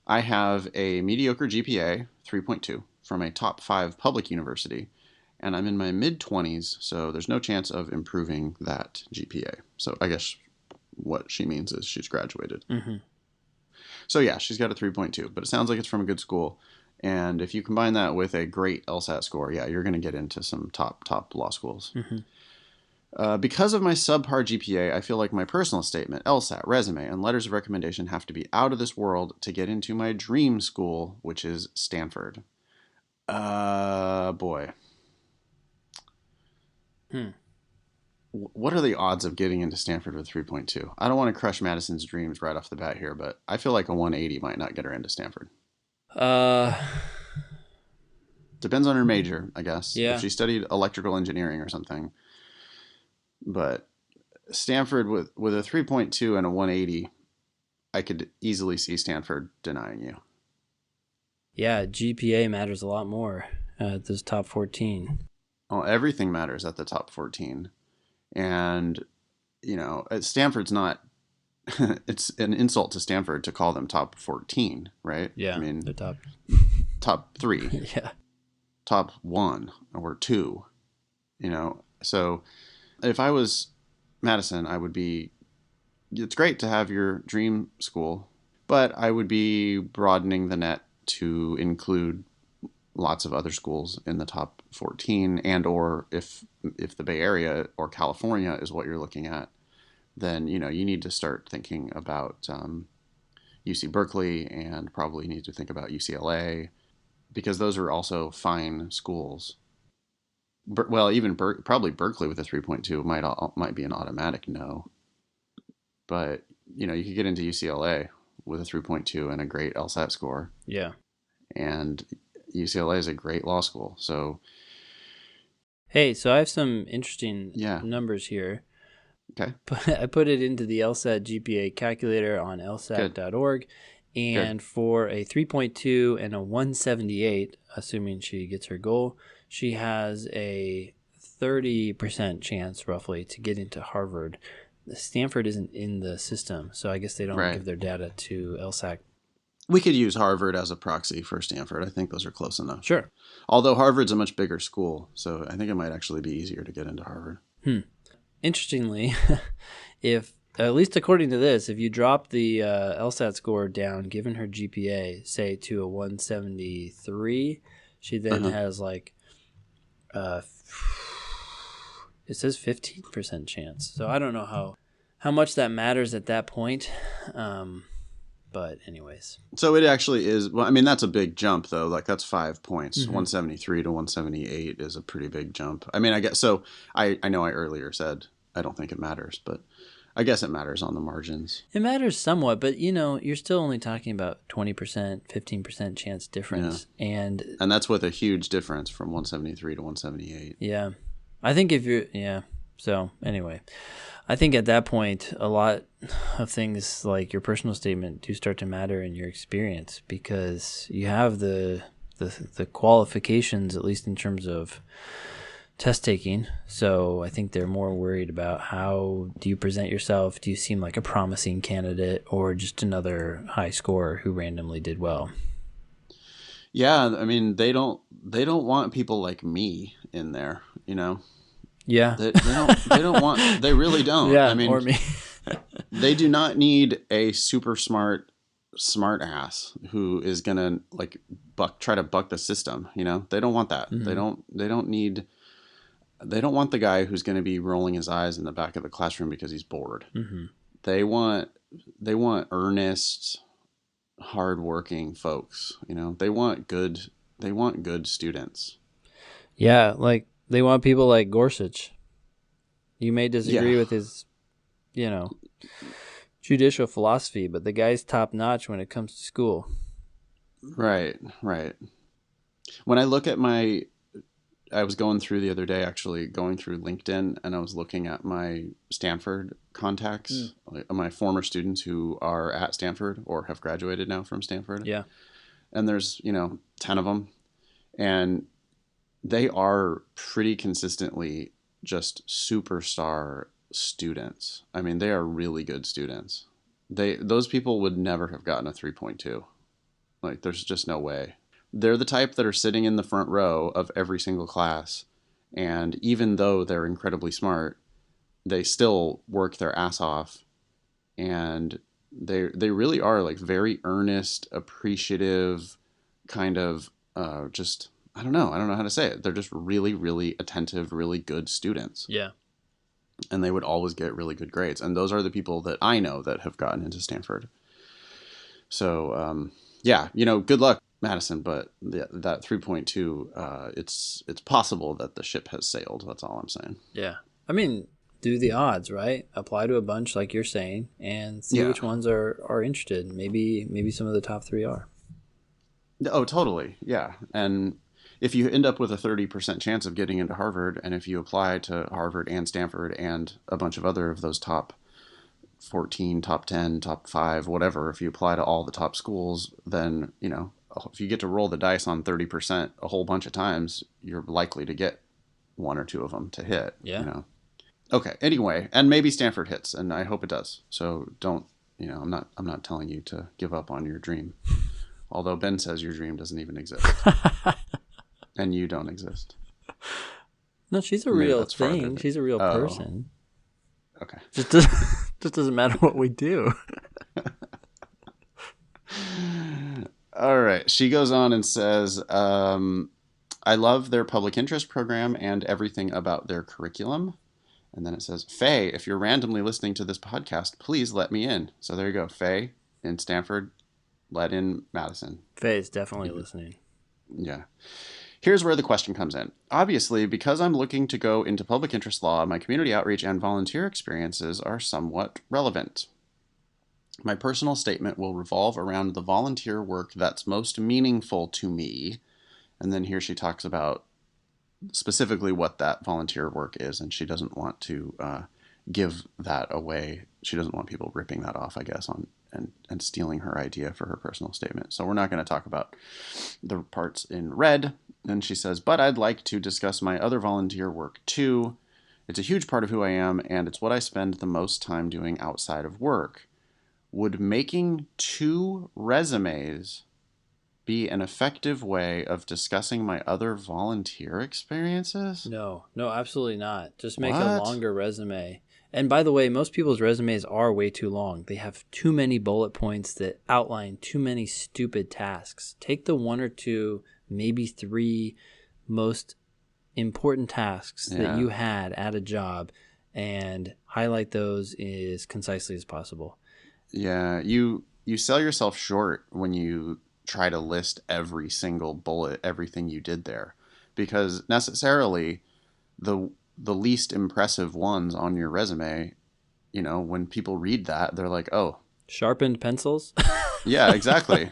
I have a mediocre GPA, 3.2, from a top 5 public university, and I'm in my mid-20s, so there's no chance of improving that GPA. So I guess what she means is she's graduated. Mm-hmm. So yeah, she's got a 3.2, but it sounds like it's from a good school. And if you combine that with a great LSAT score, yeah, you're going to get into some top law schools. Mm-hmm. Because of my subpar GPA, I feel like my personal statement, LSAT, resume, and letters of recommendation have to be out of this world to get into my dream school, which is Stanford. Boy. What are the odds of getting into Stanford with 3.2? I don't want to crush Madison's dreams right off the bat here, but I feel like a 180 might not get her into Stanford. Depends on her major, I guess. Yeah. If she studied electrical engineering or something. But Stanford with a 3.2 and a 180, I could easily see Stanford denying you. Yeah, GPA matters a lot more at this top 14. Well, everything matters at the top 14. And, Stanford's not, it's an insult to Stanford to call them top 14, right? Yeah, I mean, the top 3. Yeah. Top 1 or 2, So if I was Madison, I would be, it's great to have your dream school, but I would be broadening the net to include lots of other schools in the top 14, and or if the Bay Area or California is what you're looking at, then you need to start thinking about UC Berkeley, and probably need to think about UCLA, because those are also fine schools. Well, even probably Berkeley with a 3.2 might be an automatic no, but you could get into UCLA with a 3.2 and a great LSAT score. Yeah. And UCLA is a great law school. So, hey, so I have some interesting yeah. numbers here. Okay. I put it into the LSAT GPA calculator on lsat.org. And for a 3.2 and a 178, assuming she gets her goal, she has a 30% chance roughly to get into Harvard. Stanford isn't in the system, so I guess they don't give their data to LSAT. We could use Harvard as a proxy for Stanford. I think those are close enough. Sure. Although Harvard's a much bigger school, so I think it might actually be easier to get into Harvard. Interestingly, if at least according to this, if you drop the LSAT score down, given her GPA, say to a 173, she then has like, it says 15% chance. So I don't know how much that matters at that point. But anyways. So it actually is. Well, I mean, that's a big jump, though. Like, that's 5 points. 173 to 178 is a pretty big jump. I mean, I guess so. I know I earlier said I don't think it matters, but I guess it matters on the margins. It matters somewhat, but you're still only talking about 20%, 15% chance difference. Yeah. And that's with a huge difference from 173 to 178. Yeah. I think So anyway, I think at that point, a lot of things like your personal statement do start to matter in your experience, because you have the qualifications, at least in terms of test taking. So I think they're more worried about how do you present yourself? Do you seem like a promising candidate, or just another high scorer who randomly did well? Yeah, I mean, they don't want people like me in there, Yeah. They don't want, they really don't. Yeah, I mean, or me. They do not need a super smart ass who is gonna try to buck the system. They don't want that. They don't want the guy who's going to be rolling his eyes in the back of the classroom because he's bored. They want earnest, hardworking folks. They want good students. Yeah, like they want people like Gorsuch. You may disagree with his, judicial philosophy, but the guy's top notch when it comes to school. Right. When I look at I was going through the other day, actually going through LinkedIn, and I was looking at my Stanford contacts, my former students who are at Stanford or have graduated now from Stanford. Yeah. And there's, 10 of them, and they are pretty consistently just superstar students. I mean, they are really good students. Those people would never have gotten a 3.2. Like, there's just no way. They're the type that are sitting in the front row of every single class, and even though they're incredibly smart, they still work their ass off, and they really are like very earnest, appreciative, kind of just I don't know how to say it. They're just really, really attentive, really good students. Yeah. and they would always get really good grades. And those are the people that I know that have gotten into Stanford. So, yeah, good luck, Madison. But that 3.2, it's possible that the ship has sailed. That's all I'm saying. Yeah. I mean, do the odds, right? Apply to a bunch like you're saying and see Yeah. which ones are interested. Maybe some of the top 3 are. Oh, totally. Yeah. And if you end up with a 30% chance of getting into Harvard, and if you apply to Harvard and Stanford and a bunch of other of those top 14, top 10, top 5, whatever, if you apply to all the top schools, then, if you get to roll the dice on 30% a whole bunch of times, you're likely to get one or two of them to hit, Yeah. Okay. Anyway, and maybe Stanford hits, and I hope it does. So don't, I'm not telling you to give up on your dream. Although Ben says your dream doesn't even exist. And you don't exist. No, she's a Maybe real that's farther thing. She's a real person. Okay. Just doesn't matter what we do. All right. She goes on and says, I love their public interest program and everything about their curriculum. And then it says, Faye, if you're randomly listening to this podcast, please let me in. So there you go. Faye in Stanford, let in Madison. Faye's definitely listening. Yeah. Here's where the question comes in. Obviously, because I'm looking to go into public interest law, my community outreach and volunteer experiences are somewhat relevant. My personal statement will revolve around the volunteer work that's most meaningful to me. And then here she talks about specifically what that volunteer work is, and she doesn't want to give that away. She doesn't want people ripping that off, I guess, and stealing her idea for her personal statement. So we're not going to talk about the parts in red. And she says, but I'd like to discuss my other volunteer work too. It's a huge part of who I am, and it's what I spend the most time doing outside of work. Would making 2 resumes be an effective way of discussing my other volunteer experiences? No, absolutely not. Just make a What? longer resume. And by the way, most people's resumes are way too long. They have too many bullet points that outline too many stupid tasks. Take the 1 or 2, maybe 3 most important tasks that you had at a job and highlight those as concisely as possible. Yeah, you sell yourself short when you try to list every single bullet, everything you did there, because necessarily the least impressive ones on your resume, when people read that, they're like, oh, Sharpened pencils? yeah, exactly.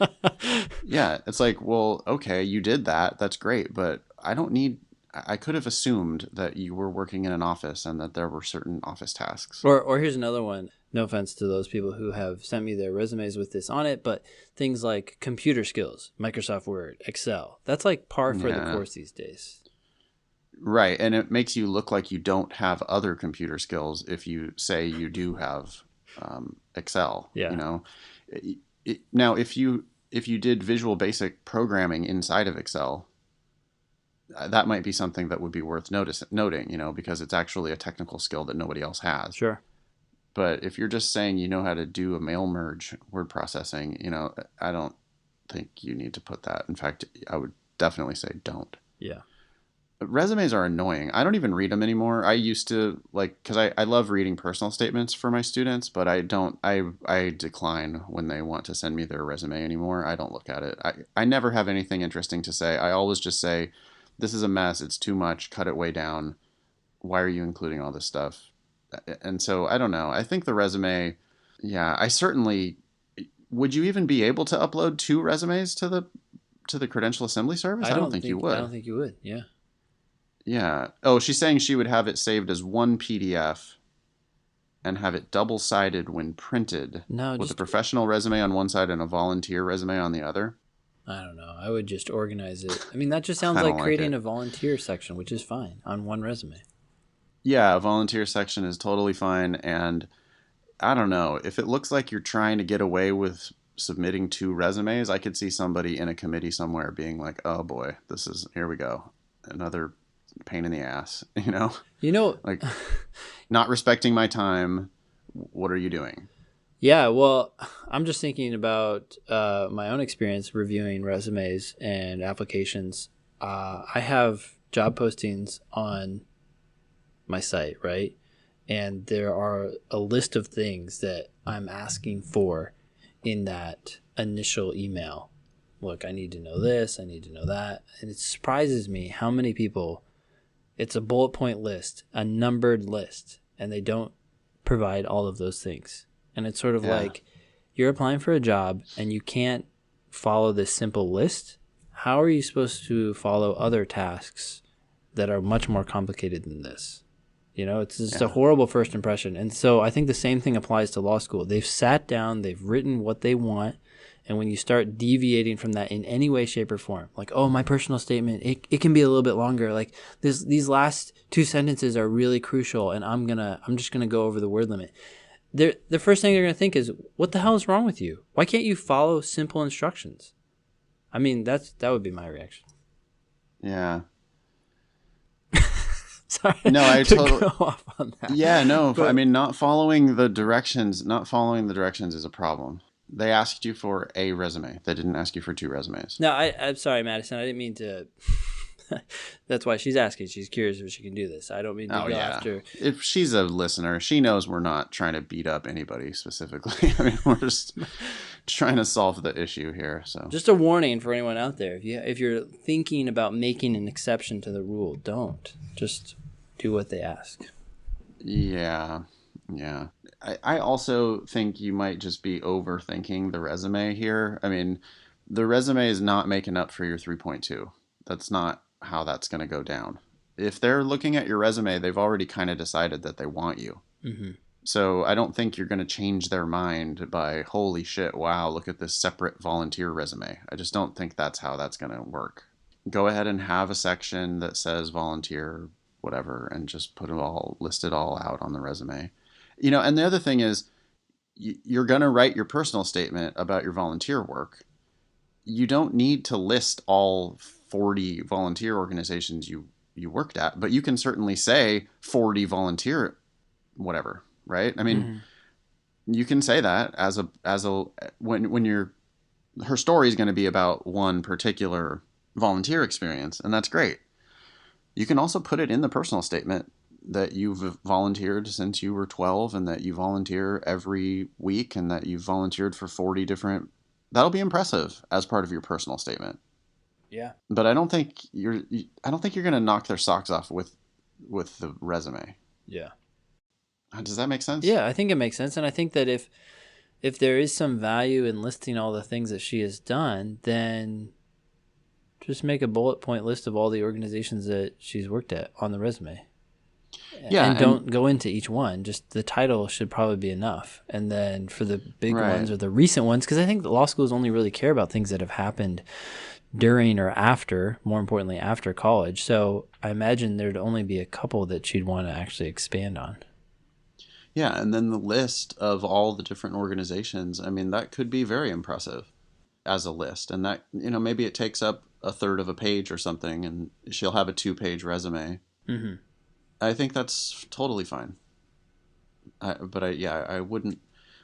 Yeah, it's like, well, okay, you did that. That's great, but I could have assumed that you were working in an office and that there were certain office tasks. Or here's another one. No offense to those people who have sent me their resumes with this on it, but things like computer skills, Microsoft Word, Excel. That's like par for the course these days. Right, and it makes you look like you don't have other computer skills if you say you do have Excel. Yeah. Now, if you did Visual Basic programming inside of Excel, that might be something that would be worth noting, because it's actually a technical skill that nobody else has. Sure. But if you're just saying you know how to do a mail merge word processing, I don't think you need to put that. In fact, I would definitely say don't. Yeah. Resumes are annoying. I don't even read them anymore. I used to because I love reading personal statements for my students, but I decline when they want to send me their resume anymore. I don't look at it. I never have anything interesting to say. I always just say, this is a mess. It's too much. Cut it way down. Why are you including all this stuff? And so I don't know. I think the resume, yeah, would you even be able to upload 2 resumes to the Credential Assembly Service? I don't think you would. I don't think you would. Yeah. Yeah. Oh, she's saying she would have it saved as one PDF and have it double-sided when printed, with a professional resume on one side and a volunteer resume on the other. I don't know. I would just organize it. I mean, that just sounds like creating a volunteer section, which is fine, on one resume. Yeah, a volunteer section is totally fine. And I don't know, if it looks like you're trying to get away with submitting 2 resumes, I could see somebody in a committee somewhere being like, oh boy, here we go. Another pain in the ass, like not respecting my time. What are you doing? Yeah, well, I'm just thinking about my own experience reviewing resumes and applications. I have job postings on my site, right? and there are a list of things that I'm asking for in that initial email. Look, I need to know this, I need to know that. And it surprises me how many people, it's a bullet point list, a numbered list, and they don't provide all of those things. And it's sort of Yeah. like, you're applying for a job and you can't follow this simple list. How are you supposed to follow other tasks that are much more complicated than this? It's just a Yeah. horrible first impression. And so I think the same thing applies to law school. They've sat down, they've written what they want. And when you start deviating from that in any way, shape, or form, like, oh, my personal statement, it can be a little bit longer. Like these last two sentences are really crucial, and I'm just gonna go over the word limit. The first thing they're gonna think is, what the hell is wrong with you? Why can't you follow simple instructions? I mean, that would be my reaction. Yeah. Sorry, No, I to totally. go off on that. Yeah, no. I But mean, not following the directions is a problem. They asked you for a resume. They didn't ask you for 2 resumes. no, I'm sorry, Madison. I didn't mean to. That's why she's asking. She's curious if she can do this. I don't mean to Oh go yeah. after. If she's a listener, she knows we're not trying to beat up anybody specifically. I mean, we're just trying to solve the issue here. So Just a warning for anyone out there: if you're thinking about making an exception to the rule, don't. Just do what they ask. yeah, yeah. I also think you might just be overthinking the resume here. I mean, the resume is not making up for your 3.2. That's not how that's going to go down. If they're looking at your resume, they've already kind of decided that they want you. Mm-hmm. So I don't think you're going to change their mind by, holy shit, wow, look at this separate volunteer resume. I just don't think that's how that's going to work. Go ahead and have a section that says volunteer, whatever, and just list it all out on the resume. And the other thing is, you're going to write your personal statement about your volunteer work. You don't need to list all 40 volunteer organizations you worked at, but you can certainly say 40 volunteer whatever, right? I mean, Mm-hmm. you can say that when her story is going to be about one particular volunteer experience, and that's great. You can also put it in the personal statement that you've volunteered since you were 12 and that you volunteer every week and that you've volunteered for 40 different. That'll be impressive as part of your personal statement. Yeah. But I don't think you're going to knock their socks off with the resume. Yeah. Does that make sense? Yeah, I think it makes sense, and I think that if there is some value in listing all the things that she has done, then just make a bullet point list of all the organizations that she's worked at on the resume. Yeah, and don't go into each one. Just the title should probably be enough. And then for the big ones or the recent ones, because I think the law schools only really care about things that have happened during or after, more importantly, after college. So I imagine there'd only be a couple that she'd want to actually expand on. Yeah, and then the list of all the different organizations, I mean, that could be very impressive as a list. And that, maybe it takes up a third of a page or something, and she'll have a 2-page resume. Mm-hmm. I think that's totally fine. I wouldn't,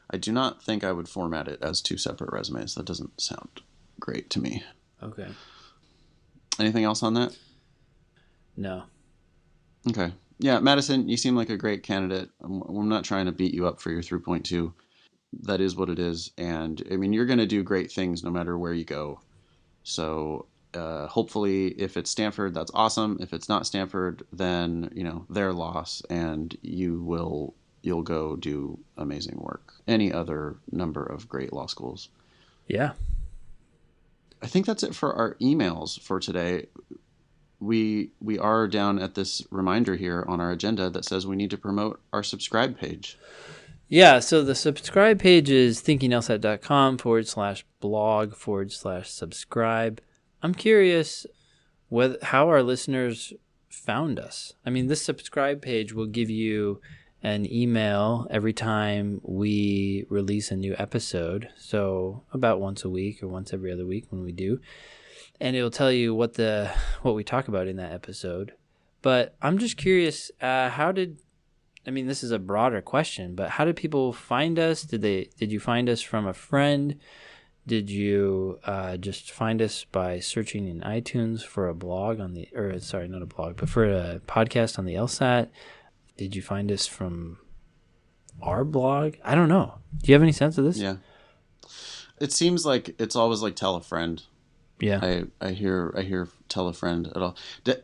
I do not think I would format it as 2 separate resumes. That doesn't sound great to me. Okay. Anything else on that? No. Okay. Yeah, Madison, you seem like a great candidate. I'm not trying to beat you up for your 3.2. That is what it is. And I mean, you're going to do great things no matter where you go. So hopefully if it's Stanford, that's awesome. If it's not Stanford, then, their loss, and you'll go do amazing work. Any other number of great law schools. Yeah. I think that's it for our emails for today. We are down at this reminder here on our agenda that says we need to promote our subscribe page. Yeah, so the subscribe page is thinkinglsat.com/blog/subscribe. I'm curious how our listeners found us. I mean, this subscribe page will give you an email every time we release a new episode. So about once a week or once every other week when we do. And it'll tell you what we talk about in that episode. But I'm just curious, this is a broader question, but how did people find us? Did you find us from a friend? Did you just find us by searching in iTunes for a blog not a blog, but for a podcast on the LSAT? Did you find us from our blog? I don't know. Do you have any sense of this? Yeah. It seems like it's always like tell a friend. Yeah. I hear tell a friend at all. Did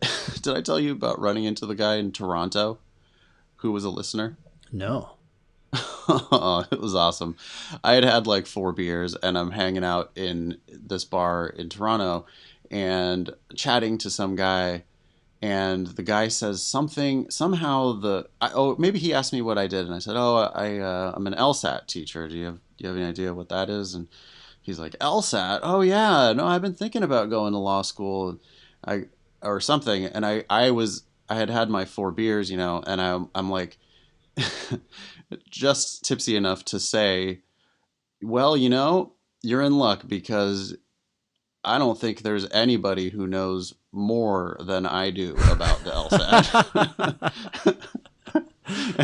I tell you about running into the guy in Toronto who was a listener? No. It was awesome. I had like 4 beers and I'm hanging out in this bar in Toronto and chatting to some guy, and the guy says something somehow maybe he asked me what I did, and I said, I'm an LSAT teacher. Do you have any idea what that is? And he's like, LSAT? Oh yeah, no, I've been thinking about going to law school. I or something, and I had my 4 beers, and I'm like just tipsy enough to say, well, you're in luck because I don't think there's anybody who knows more than I do about the LSAT.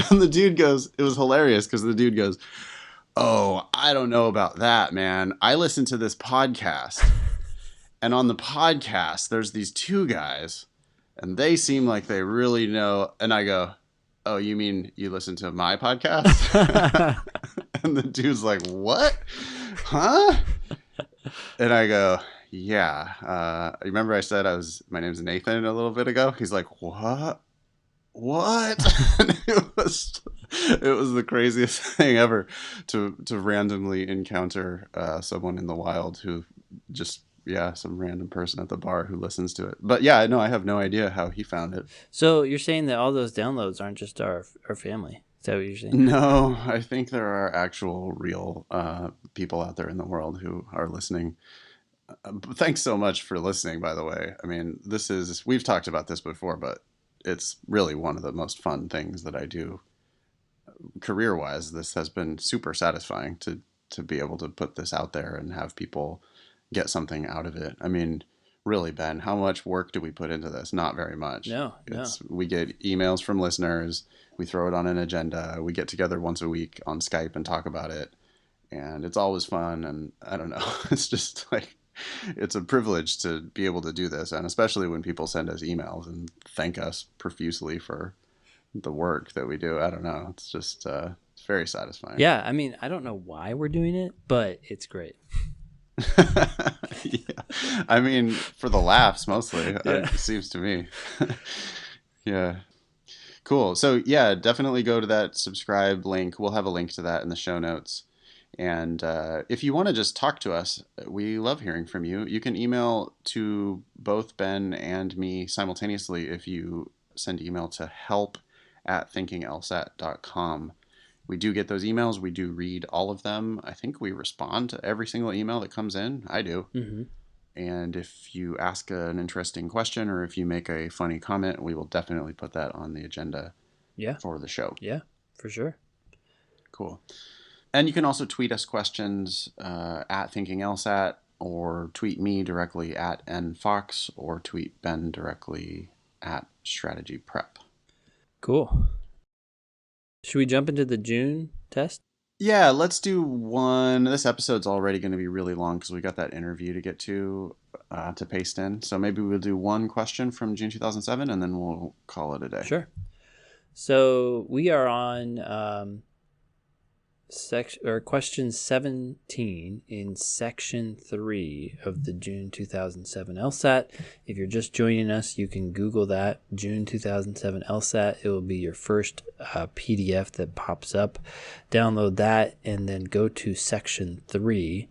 And the dude goes, it was hilarious because the dude goes, oh, I don't know about that, man. I listen to this podcast, and on the podcast, there's these 2 guys, and they seem like they really know. And I go, oh, you mean you listen to my podcast? And the dude's like, what? Huh? And I go, yeah. Remember I said my name's Nathan a little bit ago? He's like, what? And it was the craziest thing ever to randomly encounter someone in the wild who just, some random person at the bar who listens to it. But yeah, no, I have no idea how he found it. So you're saying that all those downloads aren't just our family? Is that what you're saying? No, I think there are actual real people out there in the world who are listening. Thanks so much for listening, by the way. I mean, we've talked about this before, but it's really one of the most fun things that I do career-wise. This has been super satisfying to be able to put this out there and have people get something out of it. I mean, really, Ben, how much work do we put into this? Not very much. No. We get emails from listeners. We throw it on an agenda. We get together once a week on Skype and talk about it. And it's always fun. And I don't know, it's just like, it's a privilege to be able to do this. And especially when people send us emails and thank us profusely for the work that we do. I don't know. It's just, it's very satisfying. Yeah. I mean, I don't know why we're doing it, but it's great. Yeah. I mean, for the laughs mostly, it seems to me. Yeah. Cool. So yeah, definitely go to that subscribe link. We'll have a link to that in the show notes. And if you want to just talk to us, we love hearing from you. You can email to both Ben and me simultaneously if you send email to help@thinkinglsat.com. We do get those emails. We do read all of them. I think we respond to every single email that comes in. I do. Mm-hmm. And if you ask an interesting question or if you make a funny comment, we will definitely put that on the agenda for the show. Yeah, for sure. Cool. And you can also tweet us questions at ThinkingLSAT, or tweet me directly at nfox, or tweet Ben directly at strategyprep. Cool. Should we jump into the June test? Yeah, let's do one. This episode's already going to be really long because we got that interview to get to paste in. So maybe we'll do one question from June 2007 and then we'll call it a day. Sure. So we are on question 17 in section 3 of the June 2007 LSAT. If you're just joining us, you can Google that, June 2007 LSAT. It will be your first PDF that pops up. Download that and then go to section 3,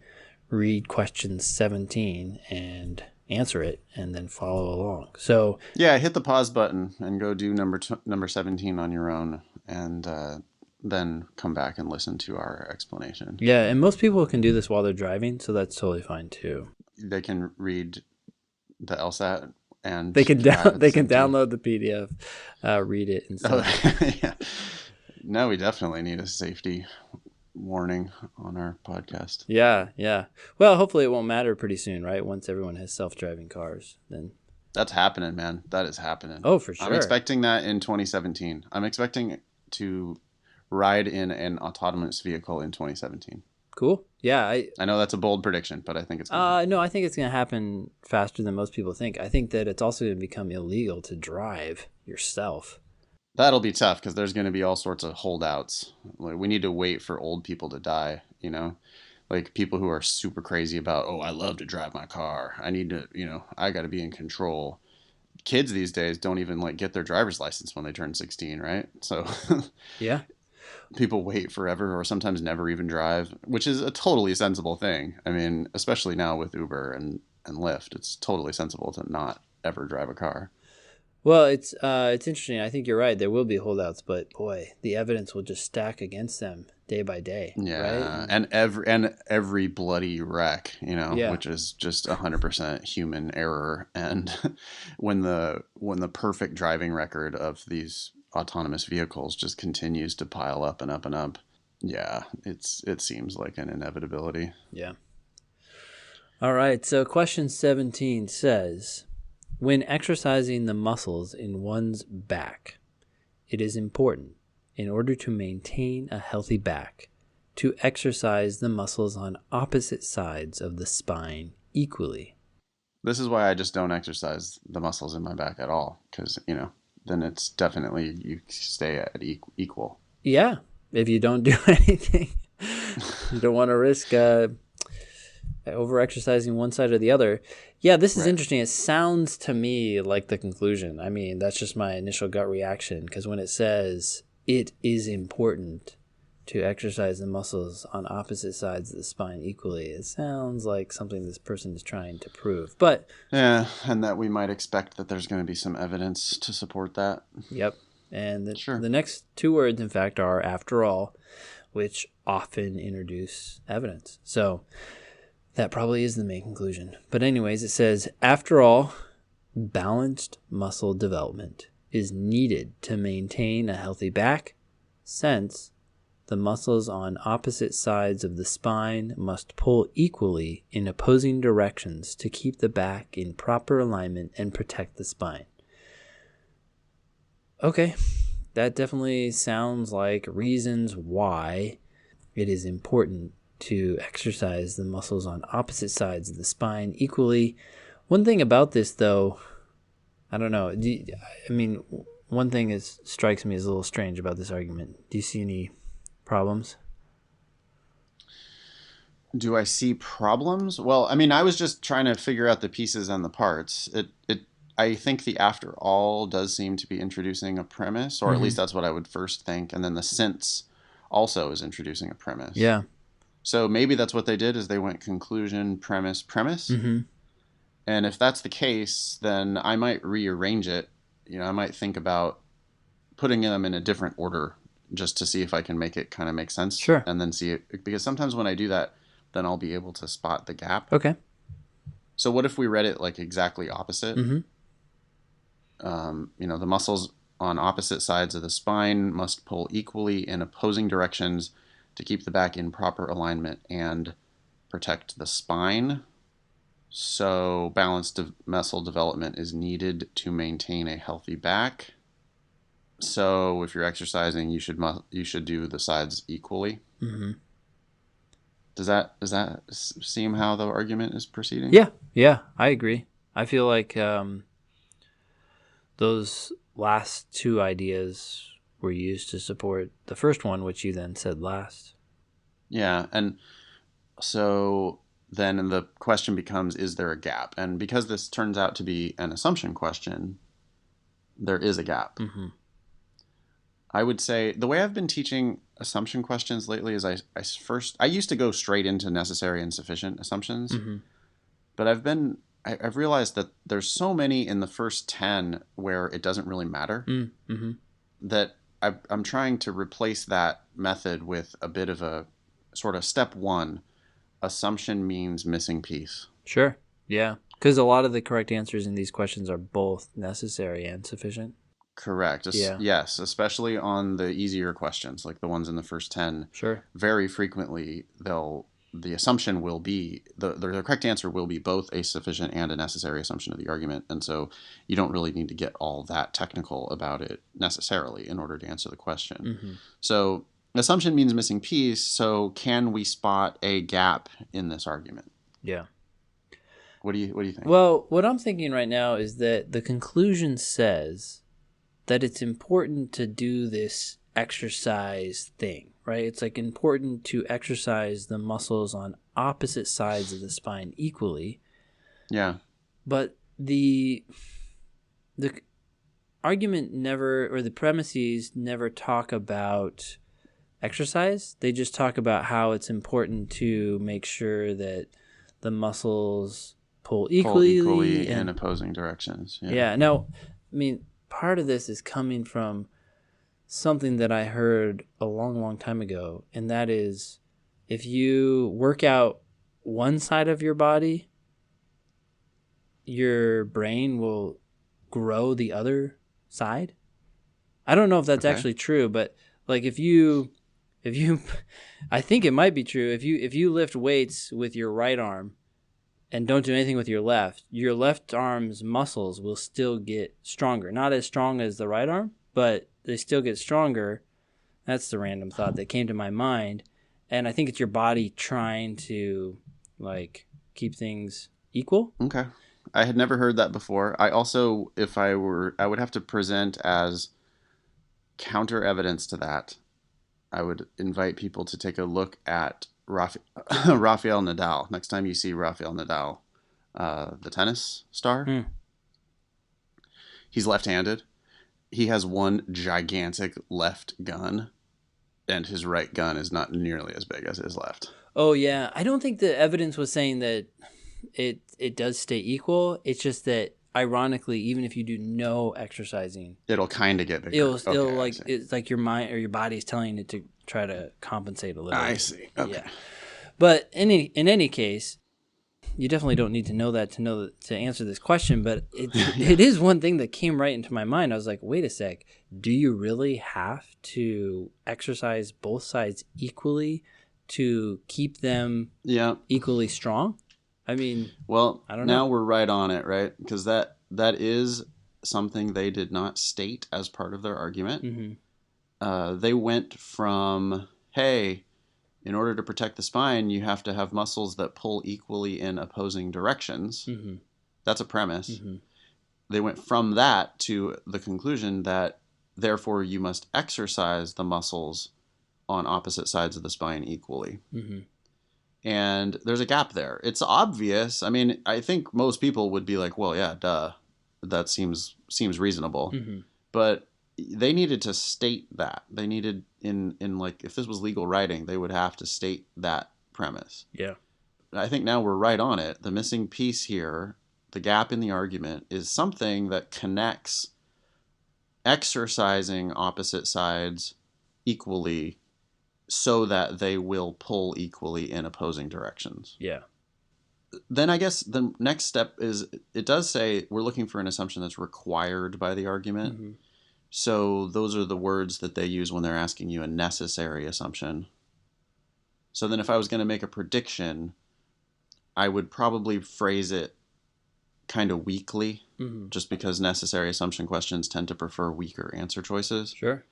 read question 17 and answer it, and then follow along. So yeah, hit the pause button and go do number 17 on your own, and then come back and listen to our explanation. Yeah, and most people can do this while they're driving, so that's totally fine too. They can read the LSAT and they can download the PDF, read it, and stuff. Yeah. No, we definitely need a safety warning on our podcast. Yeah. Well, hopefully it won't matter pretty soon, right? Once everyone has self-driving cars, then. That's happening, man. That is happening. Oh, for sure. I'm expecting that in 2017. I'm expecting to ride in an autonomous vehicle in 2017. Cool. Yeah. I know that's a bold prediction, but I think it's going to no, I think it's going to happen faster than most people think. I think that it's also going to become illegal to drive yourself. That'll be tough because there's going to be all sorts of holdouts. Like, we need to wait for old people to die, you know? Like people who are super crazy about, oh, I love to drive my car. I need to, I got to be in control. Kids these days don't even like get their driver's license when they turn 16, right? So Yeah. people wait forever or sometimes never even drive, which is a totally sensible thing. I mean, especially now with Uber and Lyft, it's totally sensible to not ever drive a car. Well, it's interesting. I think you're right. There will be holdouts, but boy, the evidence will just stack against them day by day, right? Yeah, and every bloody wreck, Yeah. which is just 100% human error. And when the perfect driving record of these autonomous vehicles just continues to pile up and up and up, yeah, it seems like an inevitability. Yeah. All right. So question 17 says, when exercising the muscles in one's back, it is important, in order to maintain a healthy back, to exercise the muscles on opposite sides of the spine equally. This is why I just don't exercise the muscles in my back at all, because then it's definitely you stay at equal. Yeah. If you don't do anything, you don't want to risk over exercising one side or the other. Yeah, this is Right. interesting. It sounds to me like the conclusion. I mean, that's just my initial gut reaction, because when it says it is important to exercise the muscles on opposite sides of the spine equally, it sounds like something this person is trying to prove. But Yeah, and that we might expect that there's going to be some evidence to support that. yep. And Sure. the next two words, in fact, are after all, which often introduce evidence. So that probably is the main conclusion. But anyways, it says, after all, balanced muscle development is needed to maintain a healthy back, since the muscles on opposite sides of the spine must pull equally in opposing directions to keep the back in proper alignment and protect the spine. Okay, that definitely sounds like reasons why it is important to exercise the muscles on opposite sides of the spine equally. One thing about this, though, I don't know. I mean, one thing is strikes me as a little strange about this argument. Do you see any problems? Do I see problems? Well, I mean, I was just trying to figure out the pieces and the parts. I think the after all does seem to be introducing a premise, or at Mm-hmm. least that's what I would first think. And then the since also is introducing a premise. Yeah. So maybe that's what they did is they went conclusion, premise, premise. Mm-hmm. And if that's the case, then I might rearrange it. I might think about putting them in a different order just to see if I can make it kind of make sense Sure. and then see it. Because sometimes when I do that, then I'll be able to spot the gap. Okay. So what if we read it like exactly opposite? Mm-hmm. The muscles on opposite sides of the spine must pull equally in opposing directions to keep the back in proper alignment and protect the spine. So balanced muscle development is needed to maintain a healthy back. So if you're exercising, you should do the sides equally. Mm-hmm. Does that seem how the argument is proceeding? Yeah. Yeah. I agree. I feel like those last two ideas were used to support the first one, which you then said last. Yeah, and so then the question becomes, is there a gap? And because this turns out to be an assumption question, there is a gap. Mm-hmm. I would say the way I've been teaching assumption questions lately is I used to go straight into necessary and sufficient assumptions, Mm-hmm. but I've realized that there's so many in the first 10 where it doesn't really matter Mm-hmm. that I'm trying to replace that method with a bit of a sort of step one. Assumption means missing piece. Sure. Yeah. Because a lot of the correct answers in these questions are both necessary and sufficient. Correct. Yeah. Yes, especially on the easier questions, like the ones in the first 10. Sure. Very frequently, the assumption will be the correct answer will be both a sufficient and a necessary assumption of the argument, and so you don't really need to get all that technical about it necessarily in order to answer the question. Mm-hmm. So assumption means missing piece. So can we spot a gap in this argument? Yeah. What do you think? Well, what I'm thinking right now is that the conclusion says that it's important to do this exercise thing, right? It's like important to exercise the muscles on opposite sides of the spine equally. Yeah. But the argument never, or the premises never talk about exercise. They just talk about how it's important to make sure that the muscles pull equally in opposing directions. Yeah. Now, I mean, part of this is coming from something that I heard a long, long time ago, and that is if you work out one side of your body, your brain will grow the other side. I don't know if that's actually true, but like if you I think it might be true. If you lift weights with your right arm and don't do anything with your left arm's muscles will still get stronger. Not as strong as the right arm, but they still get stronger. That's the random thought that came to my mind. And I think it's your body trying to like keep things equal. Okay. I had never heard that before. I also, if I would have to present as counter evidence to that. I would invite people to take a look at Rafael Nadal. Next time you see Rafael Nadal, the tennis star, he's left-handed. He has one gigantic left gun, and his right gun is not nearly as big as his left. Oh, yeah. I don't think the evidence was saying that it does stay equal. It's just that, ironically, even if you do no exercising, it'll kind of get bigger. It'll like it's like your mind or your body's telling it to try to compensate a little. I see. Okay. Yeah. But in any case, you definitely don't need to know that to answer this question. But it is one thing that came right into my mind. I was like, wait a sec. Do you really have to exercise both sides equally to keep them equally strong? I mean, well, I don't know. Now we're right on it, right? Because that is something they did not state as part of their argument. Mm-hmm. They went from, hey, in order to protect the spine, you have to have muscles that pull equally in opposing directions. Mm-hmm. That's a premise. Mm-hmm. They went from that to the conclusion that, therefore, you must exercise the muscles on opposite sides of the spine equally. Mm-hmm. And there's a gap there. It's obvious. I mean, I think most people would be like, well, yeah, duh. That seems reasonable. Mm-hmm. But they needed to state that. They needed in like, if this was legal writing, they would have to state that premise. Yeah. I think now we're right on it. The missing piece here, the gap in the argument, is something that connects exercising opposite sides equally so that they will pull equally in opposing directions. Yeah. Then I guess the next step is, it does say we're looking for an assumption that's required by the argument. Mm-hmm. So those are the words that they use when they're asking you a necessary assumption. So then if I was going to make a prediction, I would probably phrase it kind of weakly, just because necessary assumption questions tend to prefer weaker answer choices. Sure.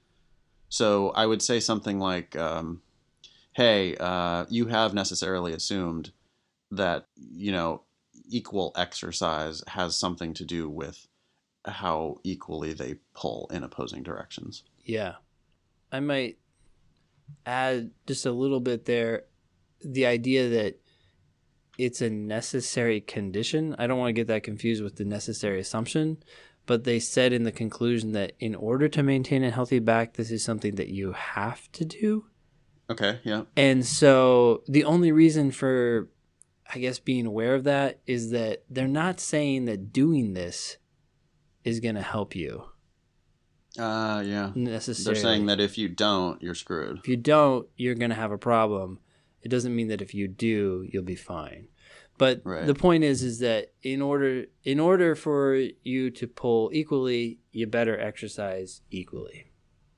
So I would say something like, hey, you have necessarily assumed that, equal exercise has something to do with how equally they pull in opposing directions. Yeah. I might add just a little bit there, the idea that it's a necessary condition. I don't want to get that confused with the necessary assumption, but they said in the conclusion that in order to maintain a healthy back, this is something that you have to do. Okay, yeah. And so the only reason for, I guess, being aware of that is that they're not saying that doing this is going to help you. Yeah. Necessarily. They're saying that if you don't, you're screwed. If you don't, you're going to have a problem. It doesn't mean that if you do, you'll be fine. But the point is that in order for you to pull equally, you better exercise equally.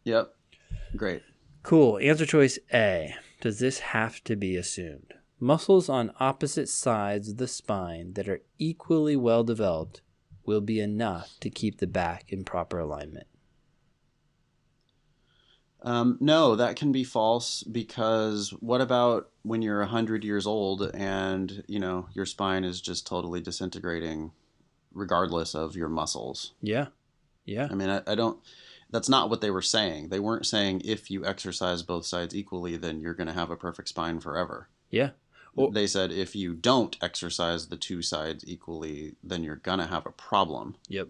Yep. Great. Cool. Answer choice A. Does this have to be assumed? Muscles on opposite sides of the spine that are equally well developed will be enough to keep the back in proper alignment. No, that can be false, because what about when you're 100 years old and, your spine is just totally disintegrating regardless of your muscles? Yeah. Yeah. I mean, I don't, That's not what they were saying. They weren't saying if you exercise both sides equally, then you're going to have a perfect spine forever. Yeah. Well, They said if you don't exercise the two sides equally, then you're going to have a problem. yep.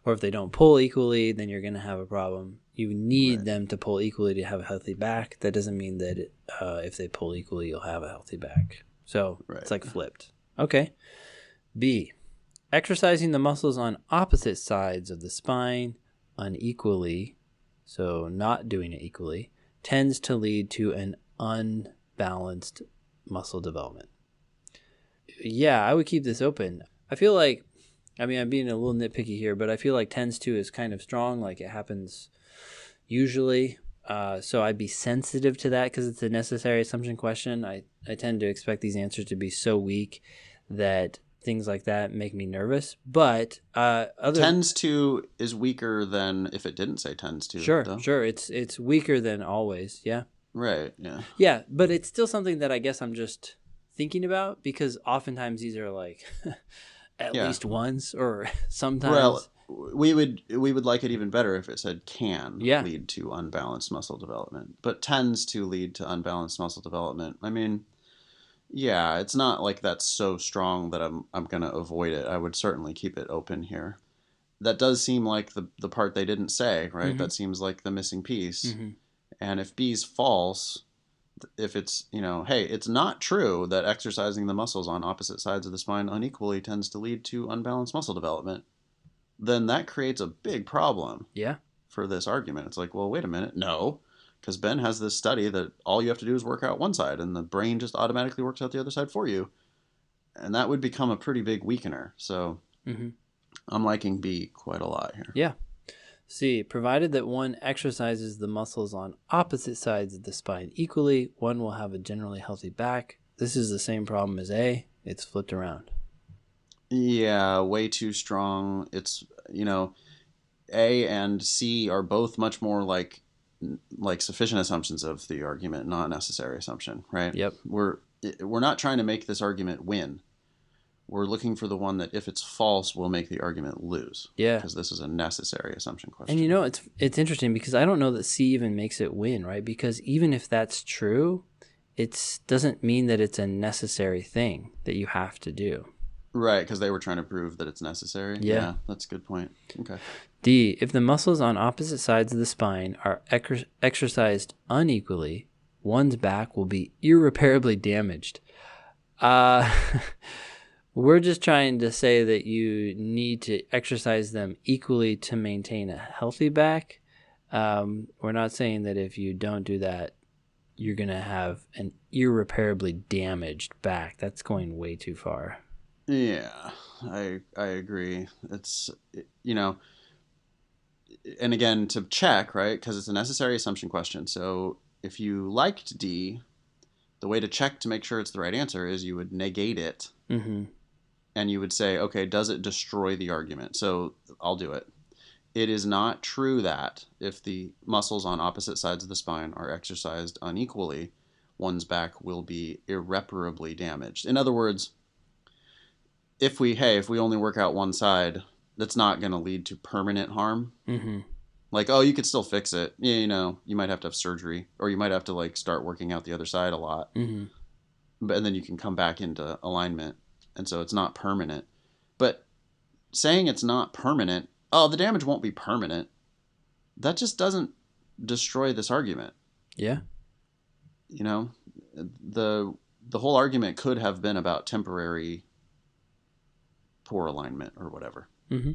Or if they don't pull equally, then you're going to have a problem. You need Right. them to pull equally to have a healthy back. That doesn't mean that if they pull equally, you'll have a healthy back. So Right. it's like flipped. Okay. B, exercising the muscles on opposite sides of the spine unequally, so not doing it equally, tends to lead to an unbalanced muscle development. Yeah, I would keep this open. I feel like, I mean, I'm being a little nitpicky here, but I feel like tends to is kind of strong, like it happens usually. So I'd be sensitive to that because it's a necessary assumption question. I tend to expect these answers to be so weak that things like that make me nervous. But Tends to is weaker than if it didn't say tends to. Sure, though. sure. It's weaker than always. Yeah. Right. Yeah. Yeah, but it's still something that I guess I'm just thinking about because oftentimes these are like at least once or sometimes. Well, we would like it even better if it said can Yeah. lead to unbalanced muscle development, but tends to lead to unbalanced muscle development. I mean, yeah, it's not like that's so strong that I'm going to avoid it. I would certainly keep it open here. That does seem like the part they didn't say, right? Mhm. That seems like the missing piece. Mhm. And if B's false, if it's, hey, it's not true that exercising the muscles on opposite sides of the spine unequally tends to lead to unbalanced muscle development, then that creates a big problem Yeah. for this argument. It's like, well, wait a minute. No, because Ben has this study that all you have to do is work out one side and the brain just automatically works out the other side for you. And that would become a pretty big weakener. So Mhm. I'm liking B quite a lot here. Yeah. C, provided that one exercises the muscles on opposite sides of the spine equally, one will have a generally healthy back. This is the same problem as A. It's flipped around. Yeah, way too strong. It's, A and C are both much more like sufficient assumptions of the argument, not necessary assumption, right? Yep. We're not trying to make this argument win. We're looking for the one that, if it's false, will make the argument lose. Yeah. Because this is a necessary assumption question. And it's interesting because I don't know that C even makes it win, right? Because even if that's true, it doesn't mean that it's a necessary thing that you have to do. Right, because they were trying to prove that it's necessary. Yeah. That's a good point. Okay. D, if the muscles on opposite sides of the spine are exercised unequally, one's back will be irreparably damaged. We're just trying to say that you need to exercise them equally to maintain a healthy back. We're not saying that if you don't do that, you're going to have an irreparably damaged back. That's going way too far. Yeah, I agree. It's, and again, to check, right, because it's a necessary assumption question. So if you liked D, the way to check to make sure it's the right answer is you would negate it. Mm-hmm. And you would say, okay, does it destroy the argument? So I'll do it. It is not true that if the muscles on opposite sides of the spine are exercised unequally, one's back will be irreparably damaged. In other words, if we only work out one side, that's not going to lead to permanent harm. Mm-hmm. Like, oh, you could still fix it. Yeah, you might have to have surgery, or you might have to start working out the other side a lot. Mm-hmm. And then you can come back into alignment. And so it's not permanent. But saying it's not permanent, the damage won't be permanent, that just doesn't destroy this argument. Yeah. The whole argument could have been about temporary poor alignment or whatever. Mm-hmm.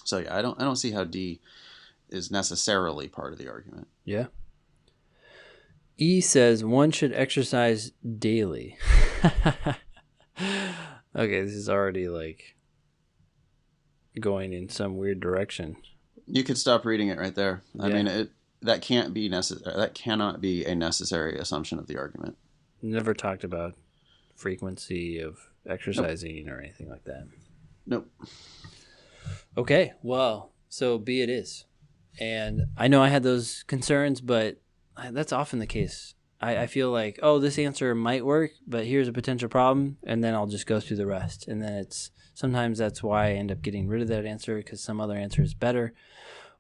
So yeah, I don't see how D is necessarily part of the argument. Yeah. E says one should exercise daily. Okay, this is already going in some weird direction. You could stop reading it right there. I Yeah. mean, that can't be necessary. That cannot be a necessary assumption of the argument. Never talked about frequency of exercising or anything like that. Nope. Okay, well, so B it is. And I know I had those concerns, but that's often the case. I feel like, this answer might work, but here's a potential problem, and then I'll just go through the rest. And then sometimes that's why I end up getting rid of that answer because some other answer is better.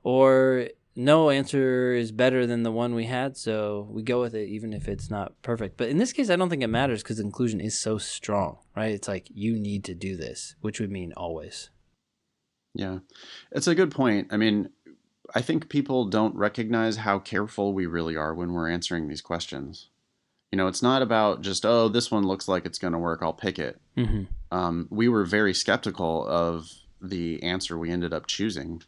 or no answer is better than the one we had, so we go with it even if it's not perfect. But in this case, I don't think it matters because inclusion is so strong, right? It's like you need to do this, which would mean always. Yeah, it's a good point. I mean, I think people don't recognize how careful we really are when we're answering these questions. It's not about just, oh, this one looks like it's going to work, I'll pick it. Mm-hmm. We were very skeptical of the answer we ended up choosing,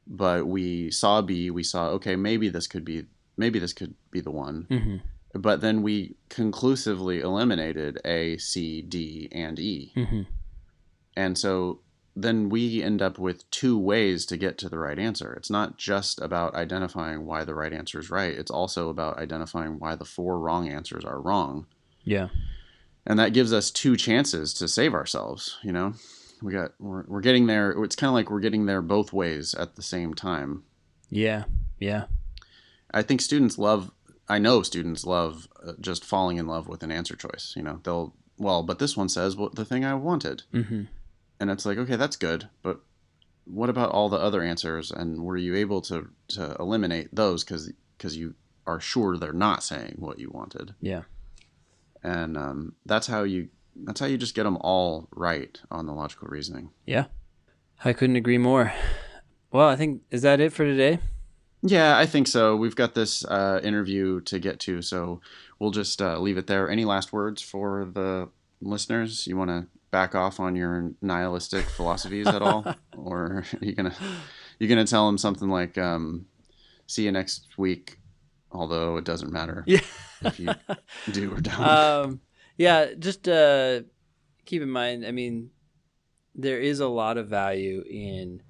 but we saw B, we saw, okay, maybe this could be the one. Mm-hmm. But then we conclusively eliminated A, C, D, and E. Mm-hmm. And so then we end up with two ways to get to the right answer. It's not just about identifying why the right answer is right. It's also about identifying why the four wrong answers are wrong. Yeah. And that gives us two chances to save ourselves. We're getting there. It's kind of like we're getting there both ways at the same time. Yeah. Yeah. I think I know students love just falling in love with an answer choice. But this one says the thing I wanted. Mm-hmm. And it's like, okay, that's good, but what about all the other answers? And were you able to eliminate those because you are sure they're not saying what you wanted? Yeah. And that's how you just get them all right on the logical reasoning. Yeah. I couldn't agree more. Well, I think, is that it for today? Yeah, I think so. We've got this interview to get to, so we'll just leave it there. Any last words for the listeners? You want to back off on your nihilistic philosophies at all, or are you gonna tell them something like, "See you next week," although it doesn't matter if you do or don't. Yeah, just keep in mind. I mean, there is a lot of value in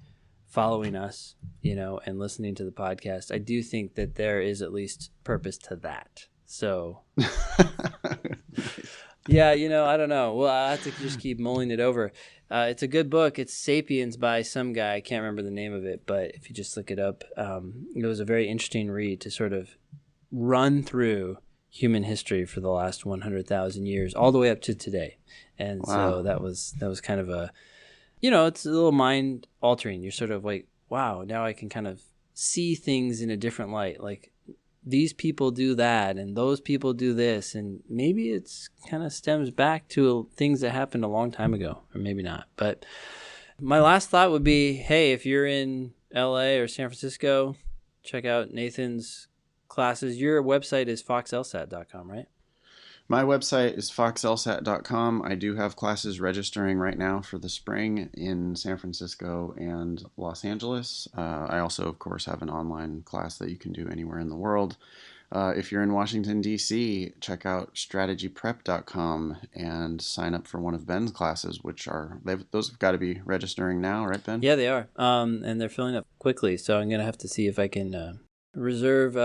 following us, and listening to the podcast. I do think that there is at least purpose to that. So. Yeah, I don't know. Well, I have to just keep mulling it over. It's a good book. It's Sapiens by some guy. I can't remember the name of it, but if you just look it up, it was a very interesting read to sort of run through human history for the last 100,000 years, all the way up to today. And Wow. So that was kind of a, it's a little mind altering. You're sort of like, wow, now I can kind of see things in a different light. Like, these people do that and those people do this, and maybe it's kind of stems back to things that happened a long time ago, or maybe not. But my last thought would be, hey, if you're in LA or San Francisco, check out Nathan's classes. Your website is foxlsat.com, right? My website is foxlsat.com. I do have classes registering right now for the spring in San Francisco and Los Angeles. I also, of course, have an online class that you can do anywhere in the world. If you're in Washington, D.C., check out strategyprep.com and sign up for one of Ben's classes, those have got to be registering now, right, Ben? Yeah, they are. And they're filling up quickly, so I'm going to have to see if I can reserve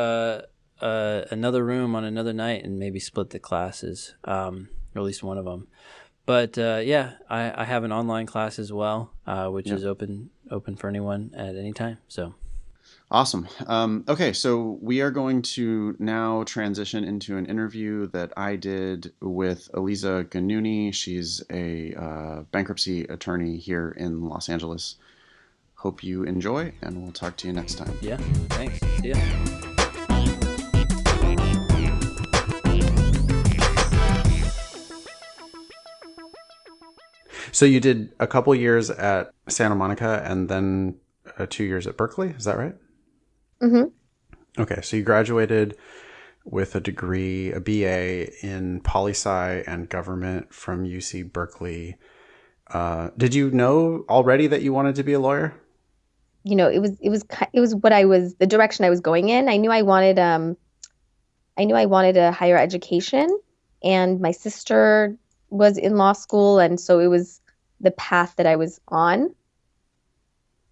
another room on another night and maybe split the classes, or at least one of them. But yeah, I have an online class as well, which is open for anyone at any time. So awesome. Okay, so we are going to now transition into an interview that I did with Eliza Ganuni. She's a bankruptcy attorney here in Los Angeles. Hope you enjoy, and we'll talk to you next time. Yeah, thanks. See ya. So you did a couple years at Santa Monica and then 2 years at Berkeley. Is that right? Mm-hmm. Okay. So you graduated with a degree, a BA in poli-sci and government from UC Berkeley. Did you know already that you wanted to be a lawyer? It was the direction I was going in. I knew I wanted a higher education, and my sister was in law school, and so it was the path that I was on.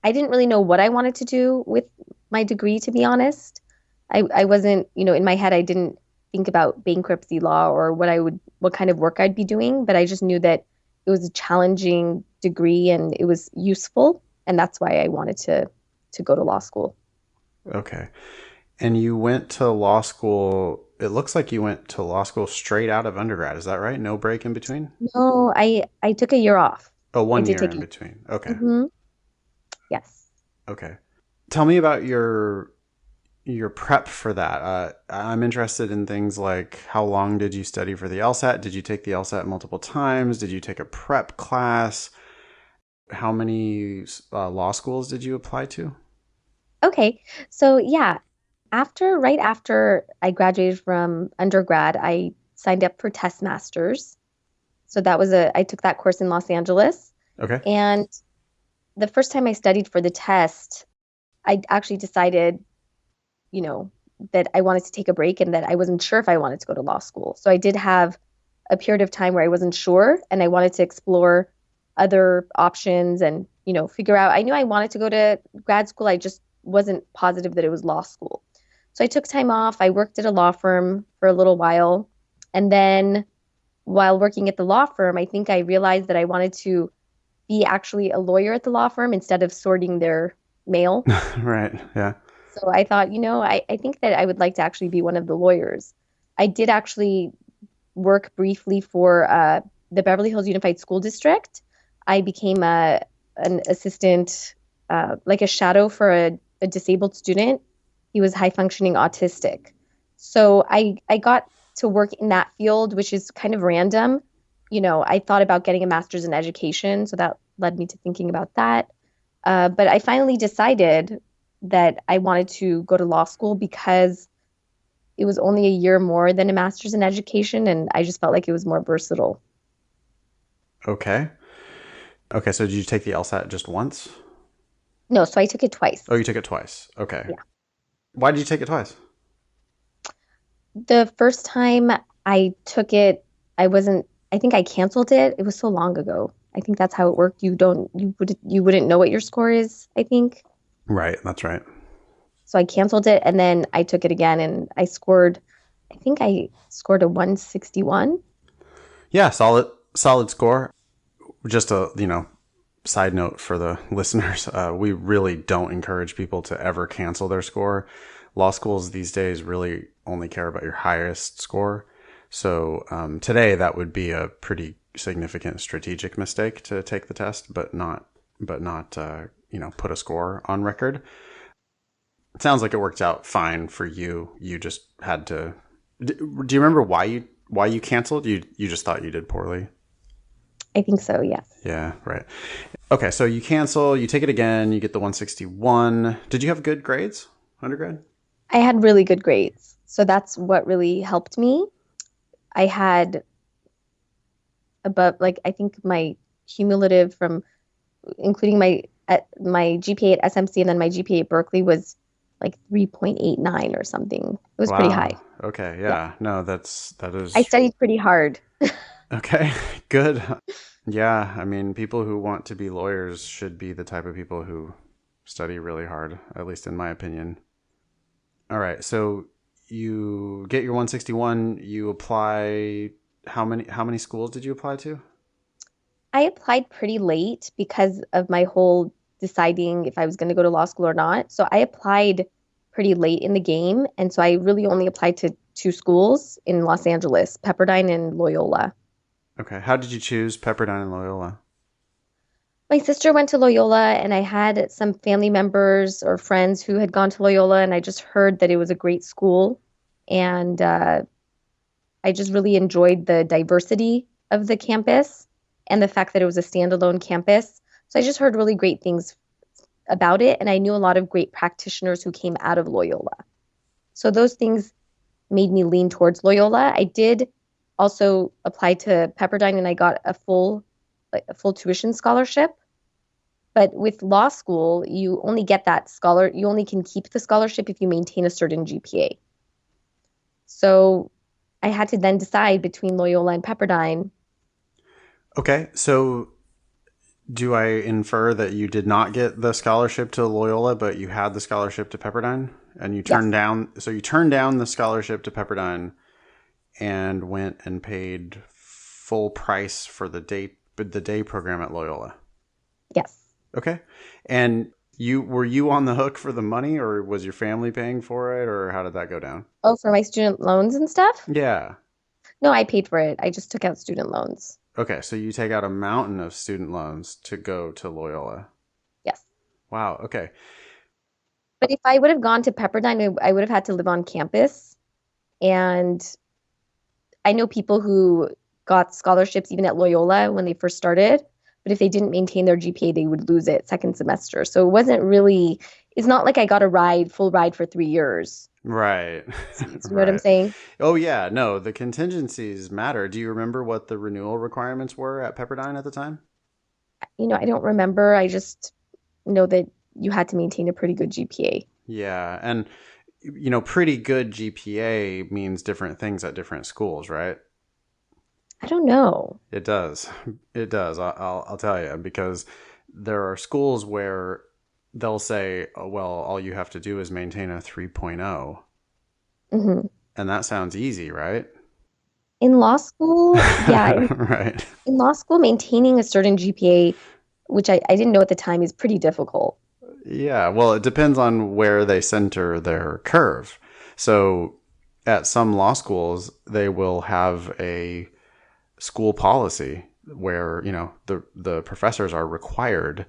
I didn't really know what I wanted to do with my degree, to be honest. I wasn't, in my head, I didn't think about bankruptcy law or what kind of work I'd be doing, but I just knew that it was a challenging degree and it was useful, and that's why I wanted to go to law school. Okay. And you went to law school, it looks like you went to law school straight out of undergrad. Is that right? No break in between? No, I took a year off. Oh, 1 year in between. Okay. Mm-hmm. Yes. Okay. Tell me about your prep for that. I'm interested in things like how long did you study for the LSAT? Did you take the LSAT multiple times? Did you take a prep class? How many law schools did you apply to? Okay. So yeah, right after I graduated from undergrad, I signed up for test masters. So I took that course in Los Angeles. Okay. And the first time I studied for the test, I actually decided, you know, that I wanted to take a break and that I wasn't sure if I wanted to go to law school. So I did have a period of time where I wasn't sure and I wanted to explore other options and, figure out. I knew I wanted to go to grad school. I just wasn't positive that it was law school. So I took time off. I worked at a law firm for a little while. And then while working at the law firm, I think I realized that I wanted to be actually a lawyer at the law firm instead of sorting their mail. Right. Yeah. So I thought, I think that I would like to actually be one of the lawyers. I did actually work briefly for the Beverly Hills Unified School District. I became an assistant, like a shadow for a disabled student. He was high functioning autistic. So I got to work in that field, which is kind of random. I thought about getting a master's in education, so that led me to thinking about that. But I finally decided that I wanted to go to law school because it was only a year more than a master's in education, and I just felt like it was more versatile. Okay. Okay. So did you take the LSAT just once? No, so I took it twice. Oh, you took it twice. Okay. Yeah. Why did you take it twice? The first time I took it, I think I canceled it. It was so long ago. I think that's how it worked. You wouldn't know what your score is, I think. Right. That's right. So I canceled it and then I took it again and I think I scored a 161. Yeah. Solid score. Just a, side note for the listeners, we really don't encourage people to ever cancel their score. Law schools these days really only care about your highest score. So today that would be a pretty significant strategic mistake to take the test, but not put a score on record. It sounds like it worked out fine for you. You just had to. Do you remember why you canceled? You just thought you did poorly. I think so, yes. Yeah, right. Okay, so you cancel, you take it again, you get the 161. Did you have good grades, undergrad? I had really good grades. So that's what really helped me. I had above, like, I think my cumulative from including my GPA at SMC and then my GPA at Berkeley was like 3.89 or something. It was pretty high. Wow. Okay, Yeah. yeah. No, that I is studied pretty hard. okay. Good. Yeah, I mean, people who want to be lawyers should be the type of people who study really hard, at least in my opinion. All right, so you get your 161, you apply how many schools did you apply to? I applied pretty late because of my whole deciding if I was going to go to law school or not. So I applied pretty late in the game. And so I really only applied to two schools in Los Angeles, Pepperdine and Loyola. Okay, how did you choose Pepperdine and Loyola? My sister went to Loyola, and I had some family members or friends who had gone to Loyola, and I just heard that it was a great school. And I just really enjoyed the diversity of the campus and the fact that it was a standalone campus. So I just heard really great things about it, and I knew a lot of great practitioners who came out of Loyola. So those things made me lean towards Loyola. I did also apply to Pepperdine, and I got a full tuition scholarship. But with law school, you only get you only can keep the scholarship if you maintain a certain GPA. So I had to then decide between Loyola and Pepperdine. Okay, so do I infer that you did not get the scholarship to Loyola, but you had the scholarship to Pepperdine, and you turned Yes. down? So you turned down the scholarship to Pepperdine, and went and paid full price for the day program at Loyola. Yes. Okay, and were you on the hook for the money, or was your family paying for it, or how did that go down? Oh, for my student loans and stuff? Yeah. No, I paid for it. I just took out student loans. Okay, so you take out a mountain of student loans to go to Loyola. Yes. Wow. Okay. But if I would have gone to Pepperdine, I would have had to live on campus. And I know people who got scholarships even at Loyola when they first started, but if they didn't maintain their GPA, they would lose it second semester. So it wasn't really, it's not like I got a full ride for 3 years. Right. So you know what I'm Right. saying? Oh, yeah. No, the contingencies matter. Do you remember what the renewal requirements were at Pepperdine at the time? I don't remember. I just know that you had to maintain a pretty good GPA. Yeah. And, pretty good GPA means different things at different schools, right? I don't know. It does. It does. I'll tell you, because there are schools where they'll say, oh, well, all you have to do is maintain a 3.0. Hmm. And that sounds easy, right? In law school, yeah, Right. in law school, maintaining a certain GPA, which I didn't know at the time, is pretty difficult. Yeah. Well, it depends on where they center their curve. So at some law schools, they will have a school policy where, the professors are required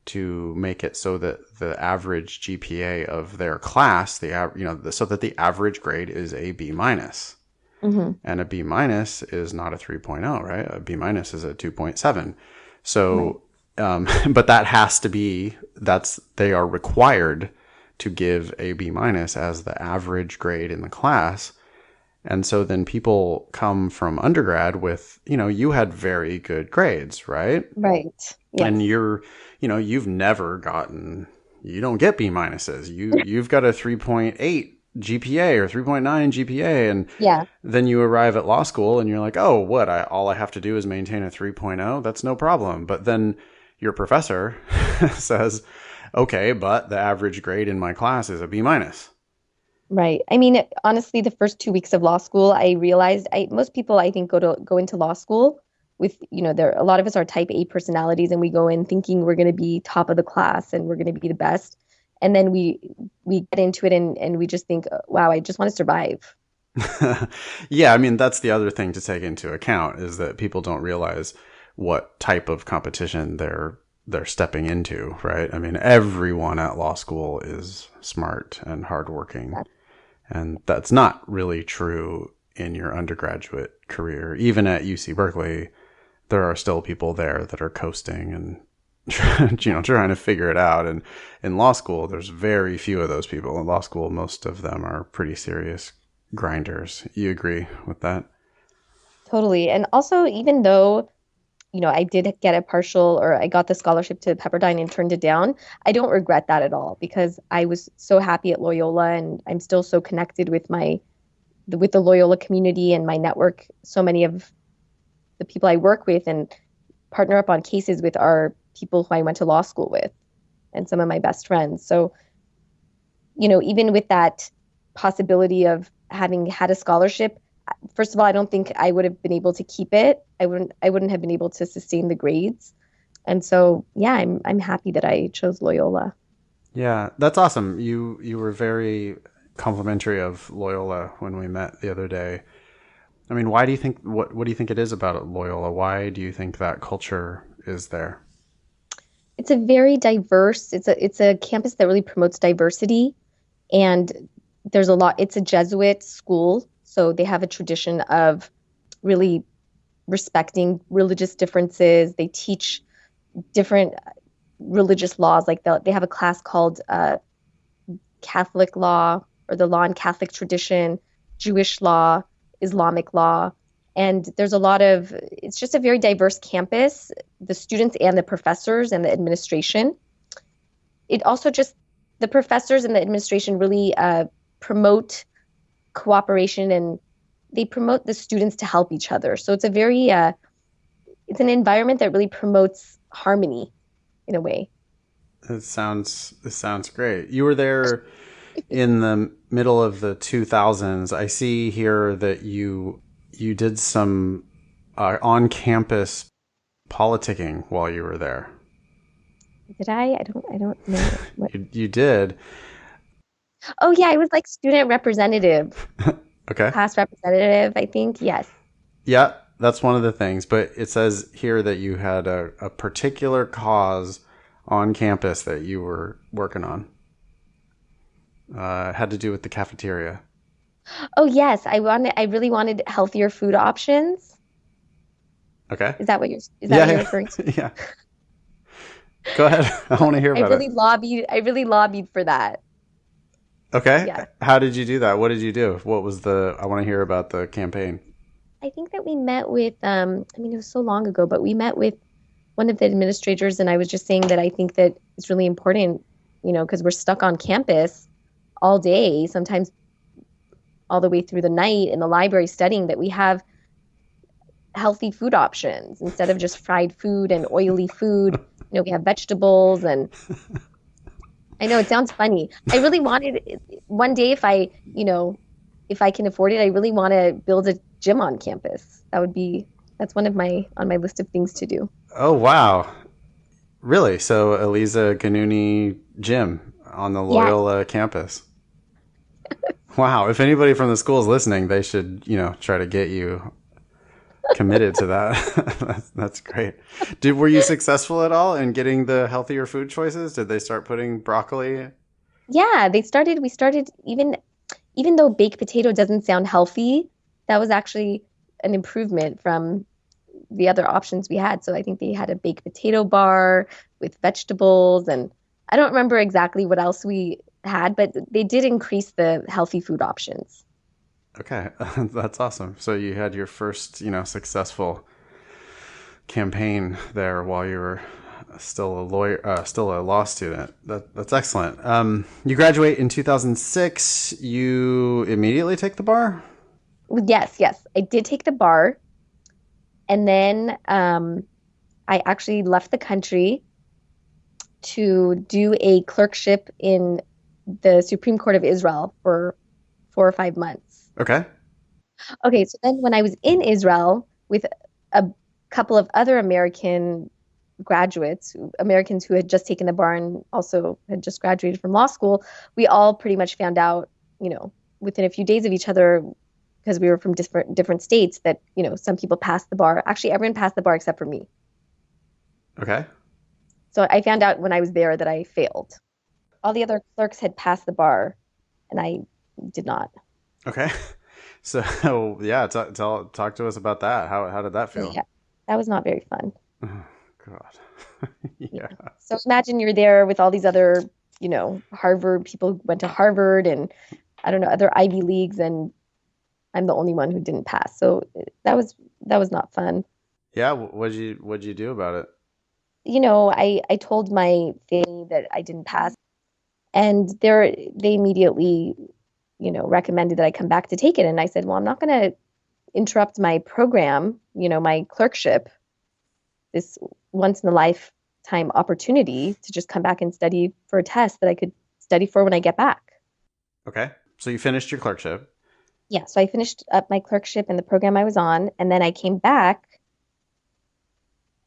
to make it so that the average GPA of their class, so that the average grade is a B minus. Hmm. And a B minus is not a 3.0, right? A B minus is a 2.7. Right. So, but that has to be, they are required to give a B minus as the average grade in the class. And so then people come from undergrad with, you had very good grades, right? Right. And Yes. you don't get B minuses. You've got a 3.8 GPA or 3.9 GPA. And Yeah. then you arrive at law school and you're like, oh, what? All I have to do is maintain a 3.0. That's no problem. But then your professor says, okay, but the average grade in my class is a B minus. Right. I mean, honestly, the first 2 weeks of law school, I realized most people I think go into law school with, there a lot of us are type A personalities and we go in thinking we're going to be top of the class and we're going to be the best. And then we get into it and we just think, wow, I just want to survive. Yeah, I mean, that's the other thing to take into account is that people don't realize what type of competition they're stepping into, right? I mean, everyone at law school is smart and hardworking, and that's not really true in your undergraduate career. Even at UC Berkeley, there are still people there that are coasting and trying to figure it out. And in law school, there's very few of those people. In law school, most of them are pretty serious grinders. You agree with that? Totally. And also, even though, I did get a partial or I got the scholarship to Pepperdine and turned it down, I don't regret that at all because I was so happy at Loyola and I'm still so connected with with the Loyola community and my network. So many of the people I work with and partner up on cases with are people who I went to law school with and some of my best friends. So, even with that possibility of having had a scholarship, first of all, I don't think I would have been able to keep it. I wouldn't have been able to sustain the grades. And so, yeah, I'm happy that I chose Loyola. Yeah, that's awesome. You were very complimentary of Loyola when we met the other day. I mean, why do you think what do you think it is about Loyola? Why do you think that culture is there? It's a very diverse, it's a campus that really promotes diversity and it's a Jesuit school, so they have a tradition of really respecting religious differences. They teach different religious laws. Like they have a class called Catholic law or the law and Catholic tradition, Jewish law, Islamic law. And it's just a very diverse campus, the students and the professors and the administration. It also just, the professors and the administration really promote cooperation and they promote the students to help each other. So it's an environment that really promotes harmony in a way. It sounds great. You were there in the middle of the 2000s. I see here that you did some on-campus politicking while you were there. Did I? I don't know what. You did. Oh yeah, I was like student representative, Okay. class representative, I think. Yes. Yeah, that's one of the things. But it says here that you had a particular cause on campus that you were working on. Had to do with the cafeteria. Oh yes, I really wanted healthier food options. Okay. Is that what you're Yeah, referring to? yeah, yeah. Go ahead. I want to hear about it. I really lobbied for that. Okay. Yeah. How did you do that? What did you do? What was the? I want to hear about the campaign. I think that we met with I mean it was so long ago, but we met with one of the administrators and I was just saying that I think that it's really important, because we're stuck on campus all day, sometimes all the way through the night in the library studying, that we have healthy food options instead of just fried food and oily food. We have vegetables, and I know it sounds funny. I really wanted one day, if I can afford it, I really want to build a gym on campus. That's one of my on my list of things to do. Oh wow, really? So Eliza Ganuni Gym on the Yes. Loyola campus. Wow. If anybody from the school is listening, they should try to get you committed to that. That's great. Were you successful at all in getting the healthier food choices? Did they start putting broccoli? Yeah, we started even though baked potato doesn't sound healthy, that was actually an improvement from the other options we had. So I think they had a baked potato bar with vegetables, and I don't remember exactly what else we had, but they did increase the healthy food options. Okay, that's awesome. So you had your first, successful campaign there while you were still a lawyer, still a law student. That's excellent. You graduate in 2006. You immediately take the bar. Yes, yes, I did take the bar, and then I actually left the country to do a clerkship in the Supreme Court of Israel for 4 or 5 months. Okay. Okay, so then when I was in Israel with a couple of other Americans who had just taken the bar and also had just graduated from law school, we all pretty much found out, within a few days of each other, because we were from different states, that, some people passed the bar. Actually, everyone passed the bar except for me. Okay. So I found out when I was there that I failed. All the other clerks had passed the bar, and I did not. Okay. So yeah, talk to us about that. How did that So feel? yeah, that was not very fun. Oh, God. Yeah. Yeah. So imagine you're there with all these other, Harvard people went to Harvard and I don't know, other Ivy Leagues, and I'm the only one who didn't pass. So that was not fun. Yeah. What'd you do about it? I told my family that I didn't pass, and they immediately, recommended that I come back to take it. And I said, well, I'm not going to interrupt my program, my clerkship, this once in a lifetime opportunity to just come back and study for a test that I could study for when I get back. Okay. So you finished your clerkship. Yeah, so I finished up my clerkship in the program I was on, and then I came back,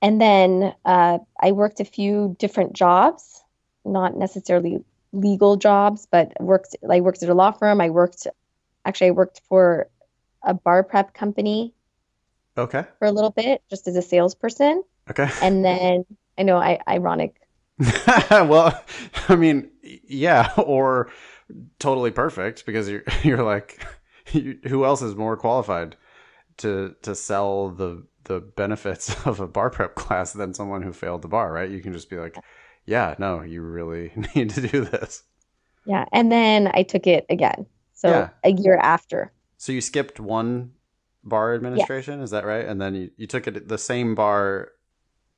and then I worked a few different jobs, not necessarily legal jobs, but I worked at a law firm. I worked for a bar prep company Okay. for a little bit, just as a salesperson, Okay. and then I know, ironic. Well, I mean, yeah, or totally perfect because you're like, who else is more qualified to sell the benefits of a bar prep class than someone who failed the bar, right? You can just be like, yeah, no, you really need to do this. Yeah, and then I took it again. So Yeah. a year after. So you skipped one bar Yes. administration, is that right? And then you took it the same bar.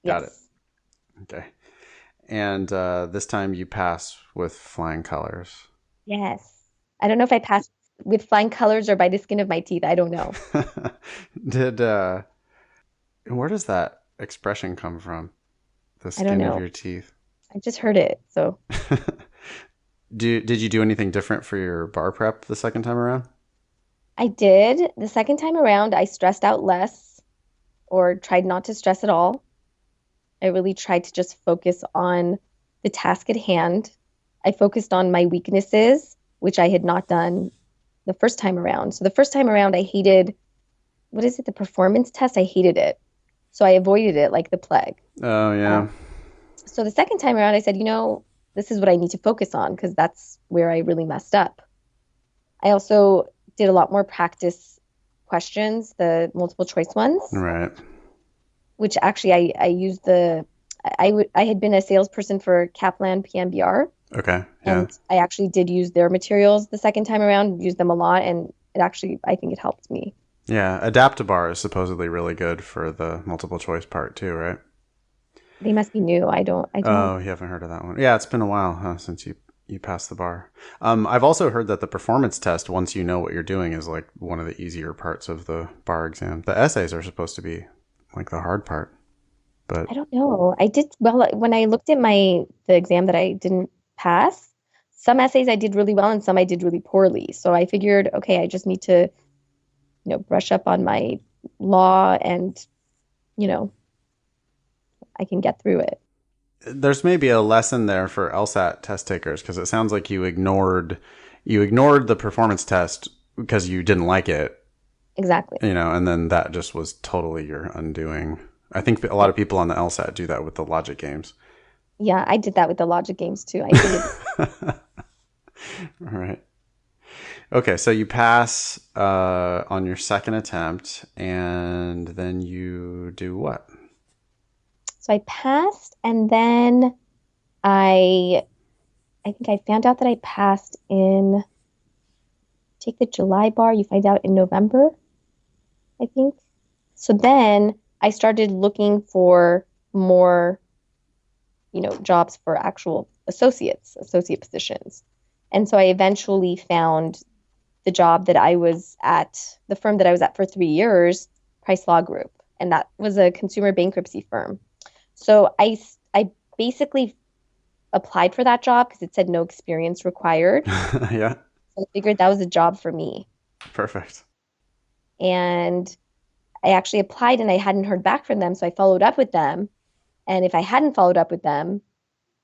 Got it. Yes. Okay. And this time you pass with flying colors. Yes. I don't know if I passed with flying colors or by the skin of my teeth. I don't know. Did where does that expression come from? The I don't skin of know. your teeth. I just heard it. So Did you do anything different for your bar prep the second time around? I did. The second time around, I stressed out less or tried not to stress at all. I really tried to just focus on the task at hand. I focused on my weaknesses, which I had not done the first time around. So the first time around, I hated, what is it, the performance test? I hated it. So I avoided it like the plague. Oh Uh, yeah. so the second time around, I said, this is what I need to focus on because that's where I really messed up. I also did a lot more practice questions, the multiple choice ones, Right. which actually I used I had been a salesperson for Kaplan PMBR, Okay. Yeah. and I actually did use their materials the second time around, used them a lot, and it actually, I think it helped me. Yeah. Adaptabar is supposedly really good for the multiple choice part too, right? They must be new. I don't. Oh, you haven't heard of that one? Yeah, it's been a while, huh, since you passed the bar. I've also heard that the performance test, once you know what you're doing, is like one of the easier parts of the bar exam. The essays are supposed to be like the hard part, but I don't know. I did well when I looked at the exam that I didn't pass. Some essays I did really well and some I did really poorly. So I figured, okay, I just need to, brush up on my law and, you know, I can get through it. there's maybe a lesson there for LSAT test takers because it sounds like you ignored the performance test because you didn't like it, Exactly. and then that just was totally your undoing. I think a lot of people on the LSAT do that with the logic games. Yeah, I did that with the logic games too. I think All right. Okay, so you pass on your second attempt, and then you do what? so. I passed, and then I I think I found out that I passed in take the July bar. You find out in November, I think. So then I started looking for more, jobs for actual associate positions. And so I eventually found the job that I was at, the firm that I was at for 3 years, Price Law Group, and that was a consumer bankruptcy firm. So I basically applied for that job because it said no experience required. Yeah, So I figured that was a job for me. perfect. And I actually applied and I hadn't heard back from them. So I followed up with them. And if I hadn't followed up with them,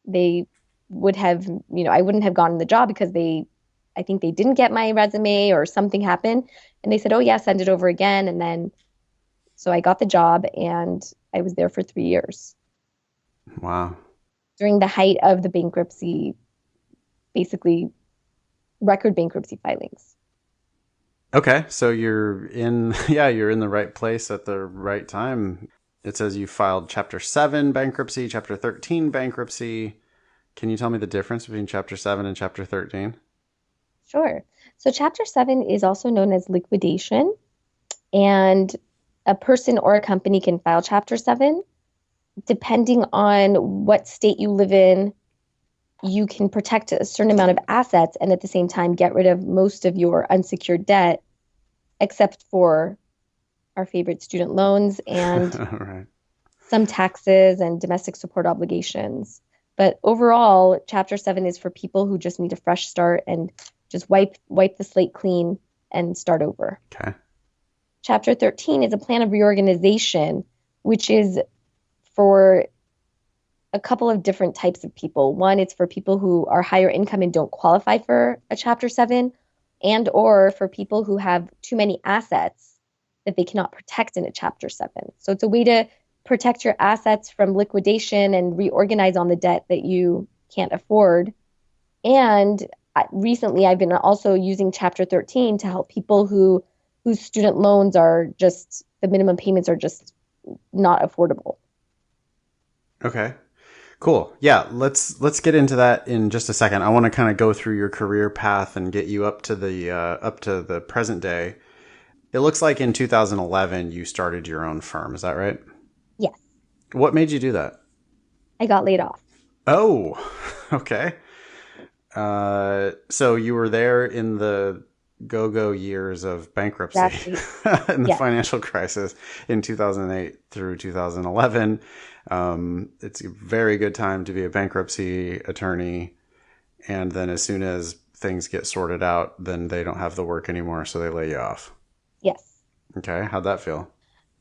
they would have, I wouldn't have gotten the job because I think they didn't get my resume or something happened. And they said, oh, yeah, send it over again. And then, so I got the job and I was there for 3 years Wow. during the height of the bankruptcy, basically record bankruptcy filings. Okay, so you're in, yeah, you're in the right place at the right time. It says you filed Chapter 7 bankruptcy, Chapter 13 bankruptcy. Can you tell me the difference between Chapter 7 and Chapter 13? Sure. So Chapter 7 is also known as liquidation, and a person or a company can file Chapter 7. Depending on what state you live in, you can protect a certain amount of assets and at the same time get rid of most of your unsecured debt, except for our favorite student loans and Right. some taxes and domestic support obligations. But overall, Chapter 7 is for people who just need a fresh start and just wipe the slate clean and start over. Okay. Chapter 13 is a plan of reorganization, which is for a couple of different types of people. One, it's for people who are higher income and don't qualify for a Chapter 7, and or for people who have too many assets that they cannot protect in a Chapter 7. So it's a way to protect your assets from liquidation and reorganize on the debt that you can't afford. And recently, I've been also using Chapter 13 to help people whose student loans are just, the minimum payments are just not affordable. Okay. Cool. Yeah, let's get into that in just a second. I want to kind of go through your career path and get you up to the present day. It looks like in 2011 you started your own firm. Is that right? Yes, What made you do that? I got laid off. Oh, okay. So you were there in the go-go years of bankruptcy Exactly. and the Yes. financial crisis in 2008 through 2011. It's a very good time to be a bankruptcy attorney. And then as soon as things get sorted out, then they don't have the work anymore, so they lay you off. Yes. Okay, how'd that feel?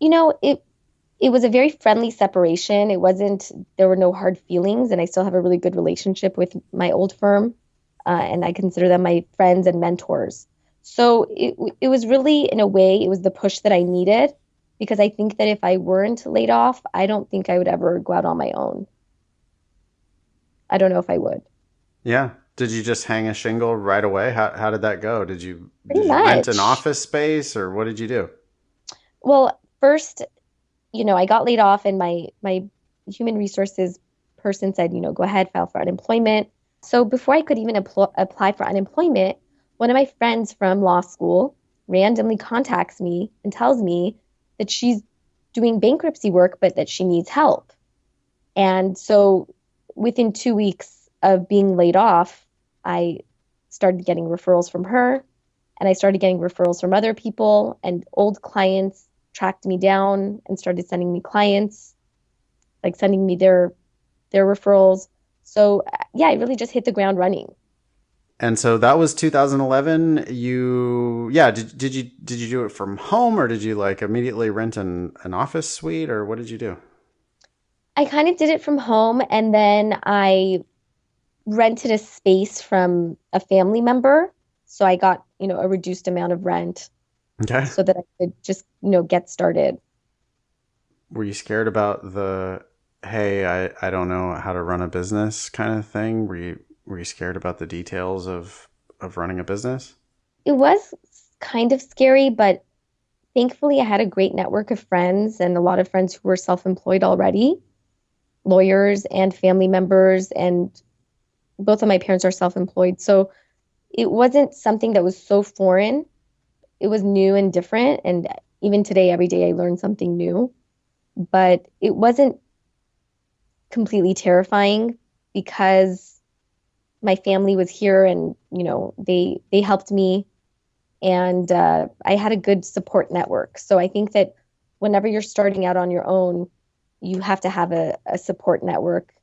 It was a very friendly separation. There were no hard feelings, and I still have a really good relationship with my old firm, and I consider them my friends and mentors. So it was really, in a way, it was the push that I needed because I think that if I weren't laid off, I don't think I would ever go out on my own. I don't know if I would. Yeah. Did you just hang a shingle right away? How did that go? Pretty Did you rent an much. office space or what did you do? Well, first, I got laid off and my human resources person said, go ahead, file for unemployment. So before I could even apply for unemployment, one of my friends from law school randomly contacts me and tells me that she's doing bankruptcy work, but that she needs help. And so within 2 weeks of being laid off, I started getting referrals from her and I started getting referrals from other people, and old clients tracked me down and started sending me clients, like sending me their referrals. So yeah, I really just hit the ground running. And so that was 2011. Did you do it from home or did you like immediately rent an office suite or what did you do? I kind of did it from home, and then I rented a space from a family member. So I got, a reduced amount of rent Okay. so that I could just, get started. Were you scared about hey, I don't know how to run a business kind of thing? Were you scared about the details of running a business? It was kind of scary, but thankfully I had a great network of friends and a lot of friends who were self-employed already, lawyers and family members, and both of my parents are self-employed. So it wasn't something that was so foreign. It was new and different. And even today, every day I learn something new. But it wasn't completely terrifying because my family was here and, they helped me, and I had a good support network. So I think that whenever you're starting out on your own, you have to have a support network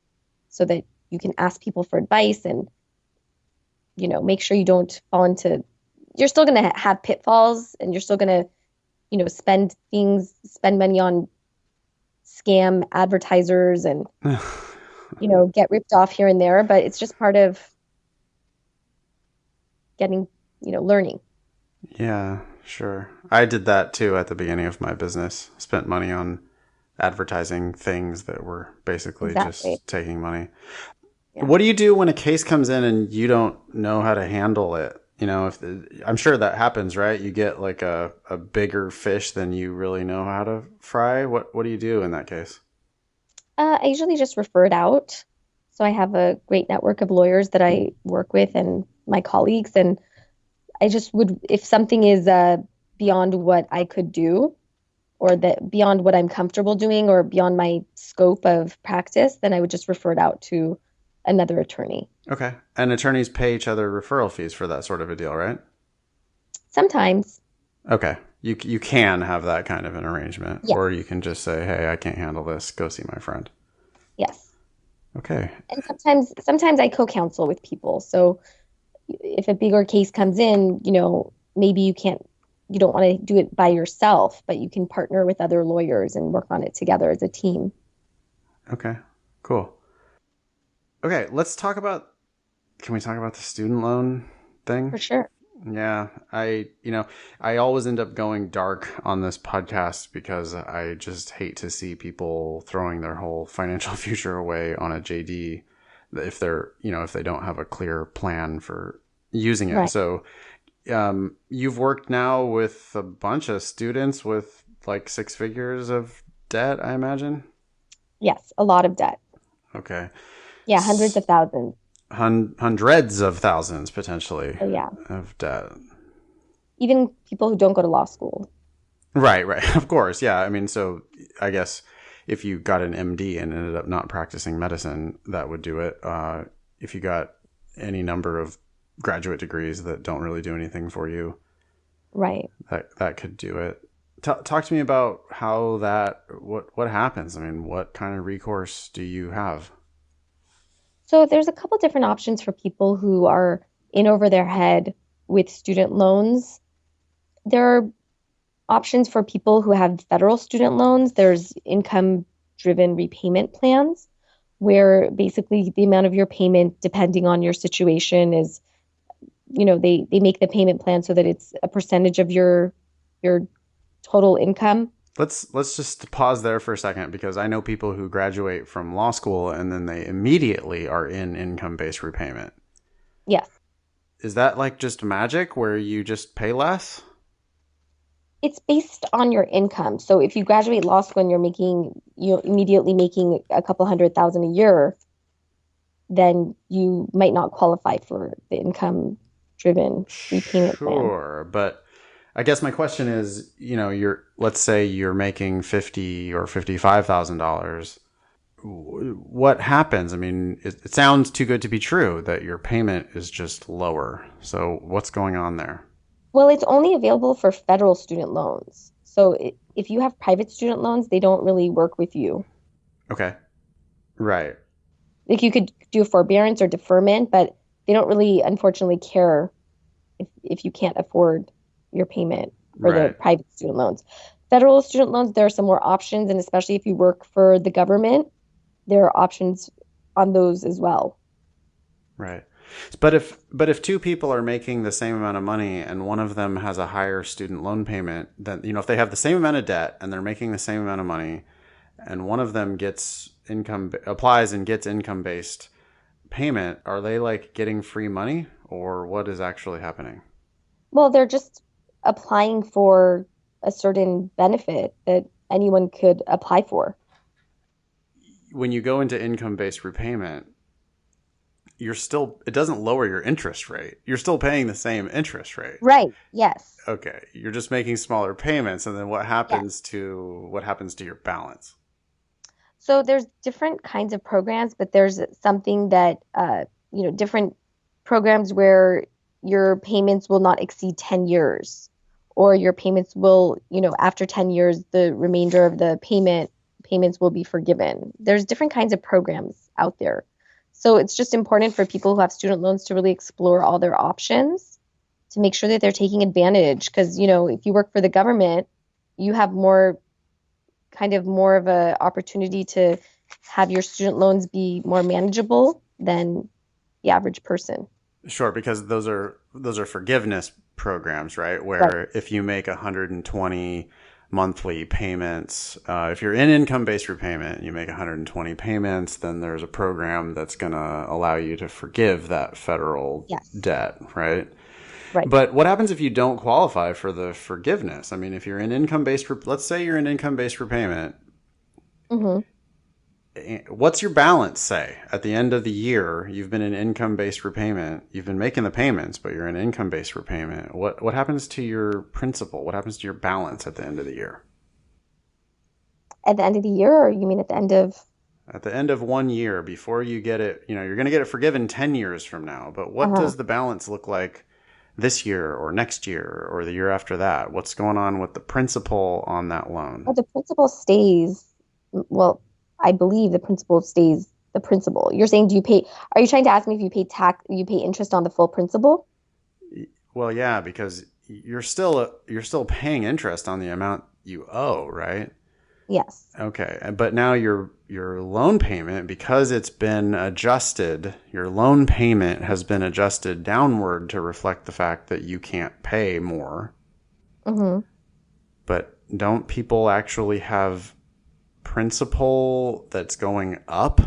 so that you can ask people for advice and, make sure you don't fall into, you're still going to have pitfalls and you're still going to, spend money on scam advertisers and, get ripped off here and there. But it's just part of getting, learning. Yeah, sure. I did that too at the beginning of my business. Spent money on advertising things that were basically Exactly. just taking money. Yeah. What do you do when a case comes in and you don't know how to handle it? I'm sure that happens, right? You get like a bigger fish than you really know how to fry. What do you do in that case? I usually just refer it out. So I have a great network of lawyers that I work with and my colleagues. And I just would, if something is beyond what I could do or that beyond what I'm comfortable doing or beyond my scope of practice, then I would just refer it out to another attorney. Okay. And attorneys pay each other referral fees for that sort of a deal, right? Sometimes, Okay. You can have that kind of an arrangement, yes, or you can just say, "Hey, I can't handle this. Go see my friend." yes. Okay. And sometimes I co-counsel with people. So if a bigger case comes in, maybe you don't want to do it by yourself, but you can partner with other lawyers and work on it together as a team. Okay. Cool. Okay, let's talk about. Can we talk about the student loan thing? For sure. Yeah, I always end up going dark on this podcast because I just hate to see people throwing their whole financial future away on a JD if they don't have a clear plan for using it. Right. So, you've worked now with a bunch of students with like six figures of debt, I imagine. Yes, a lot of debt. Okay. Yeah, hundreds of thousands. Hundreds of thousands potentially Oh yeah. of debt. Even people who don't go to law school. Right, right. Of course. Yeah. I mean, so I guess if you got an MD and ended up not practicing medicine, that would do it. If you got any number of graduate degrees that don't really do anything for you, Right. that could do it. Talk to me about how what happens. I mean, what kind of recourse do you have? So there's a couple different options for people who are in over their head with student loans. There are options for people who have federal student loans. There's income driven repayment plans where basically the amount of your payment, depending on your situation, is, they make the payment plan so that it's a percentage of your total income. Let's just pause there for a second because I know people who graduate from law school and then they immediately are in income-based repayment. Yes. Is that like just magic where you just pay less? It's based on your income. So if you graduate law school and you're immediately making a couple 100,000 a year, then you might not qualify for the income driven repayment plan. Sure, but I guess my question is, you're let's say you're making 50 or $55,000. What happens? I mean, it sounds too good to be true that your payment is just lower. So what's going on there? Well, it's only available for federal student loans. So if you have private student loans, they don't really work with you. Okay. Right. Like you could do a forbearance or deferment, but they don't really, unfortunately, care if you can't afford your payment for the Right. private student loans. Federal student loans, there are some more options, and especially if you work for the government, there are options on those as well. Right. But if two people are making the same amount of money and one of them has a higher student loan payment, then if they have the same amount of debt and they're making the same amount of money and one of them gets income applies and gets income based payment, are they like getting free money or what is actually happening? Well, they're just applying for a certain benefit that anyone could apply for. When you go into income based repayment, it doesn't lower your interest rate. You're still paying the same interest rate. Right. Yes. Okay, you're just making smaller payments, and then what Yes. happens to your balance? So there's different kinds of programs, but there's something that different programs where your payments will not exceed 10 years, or your payments will, after 10 years, the remainder of the payments will be forgiven. There's different kinds of programs out there. So it's just important for people who have student loans to really explore all their options to make sure that they're taking advantage. Because, if you work for the government, you have more of a opportunity to have your student loans be more manageable than the average person. Sure, because those are forgiveness programs, right? Right. Where if you make 120 monthly payments, if you're in income based repayment, you make 120 payments, then there's a program that's going to allow you to forgive that federal Yes. debt, right? Right. But what happens if you don't qualify for the forgiveness? I mean, if you're in income based, let's say you're in income based repayment, Hmm. what's your balance say at the end of the year? You've been in income based repayment. You've been making the payments, but you're in income based repayment. What happens to your principal? What happens to your balance at the end of the year? At the end of the year, or you mean at the end of? At the end of 1 year, before you get it, you're going to get it forgiven 10 years from now. But what Uh-huh. does the balance look like this year or next year or the year after that? What's going on with the principal on that loan? Well, the principal stays. Well, I believe the principal stays the principal. You're saying, do you pay? Are you trying to ask me if you pay interest on the full principal? Well, yeah, because you're still paying interest on the amount you owe, right? Yes. Okay, but now your loan payment, because it's been adjusted, your loan payment has been adjusted downward to reflect the fact that you can't pay more. Hmm. But don't people actually have principal that's going up?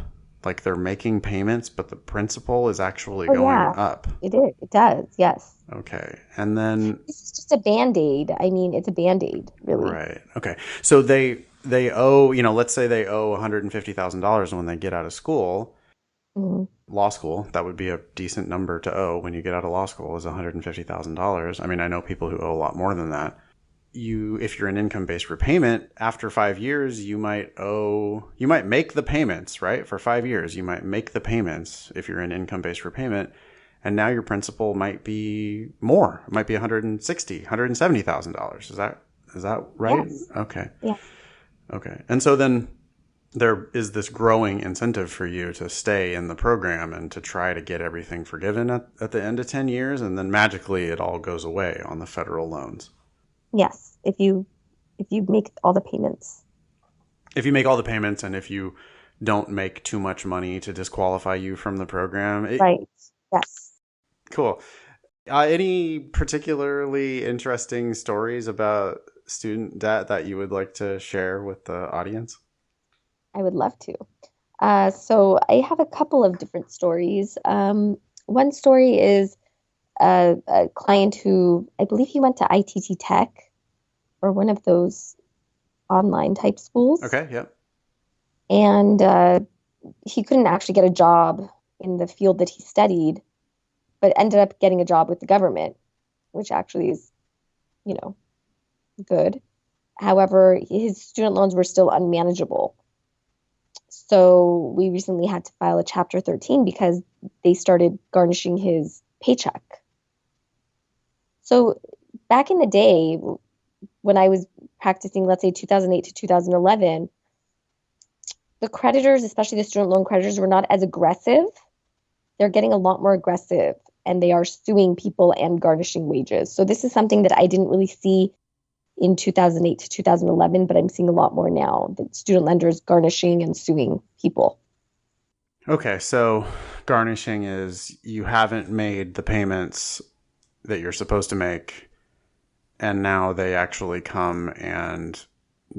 Like they're making payments, but the principal is actually Oh going yeah, up. it is. It does. Yes. Okay. And then This is just a band-aid. I mean, it's a band-aid, really. right. Okay. So they owe, let's say they owe $150,000 when they get out of school, Mhm. law school. That would be a decent number to owe when you get out of law school is $150,000. I mean, I know people who owe a lot more than that. If you're an income-based repayment, after 5 years, you might make the payments, right? For 5 years, you might make the payments if you're in income-based repayment. And now your principal might be more. It might be $170,000. Is that right? Yes. Okay. Yeah. Okay. And so then there is this growing incentive for you to stay in the program and to try to get everything forgiven at the end of 10 years. And then magically it all goes away on the federal loans. Yes. If you make all the payments. If you make all the payments and if you don't make too much money to disqualify you from the program, Right. Yes. cool. Any particularly interesting stories about student debt that you would like to share with the audience? I would love to. So I have a couple of different stories. One story is a client who I believe he went to ITT Tech or one of those online type schools. Okay, yep. And he couldn't actually get a job in the field that he studied, but ended up getting a job with the government, which actually is, good. However, his student loans were still unmanageable. So we recently had to file a Chapter 13 because they started garnishing his paycheck. So back in the day, when I was practicing, let's say 2008 to 2011, the creditors, especially the student loan creditors, were not as aggressive. They're getting a lot more aggressive and they are suing people and garnishing wages. So this is something that I didn't really see in 2008 to 2011, but I'm seeing a lot more now, that student lenders garnishing and suing people. Okay, so garnishing is you haven't made the payments that you're supposed to make, and now they actually come and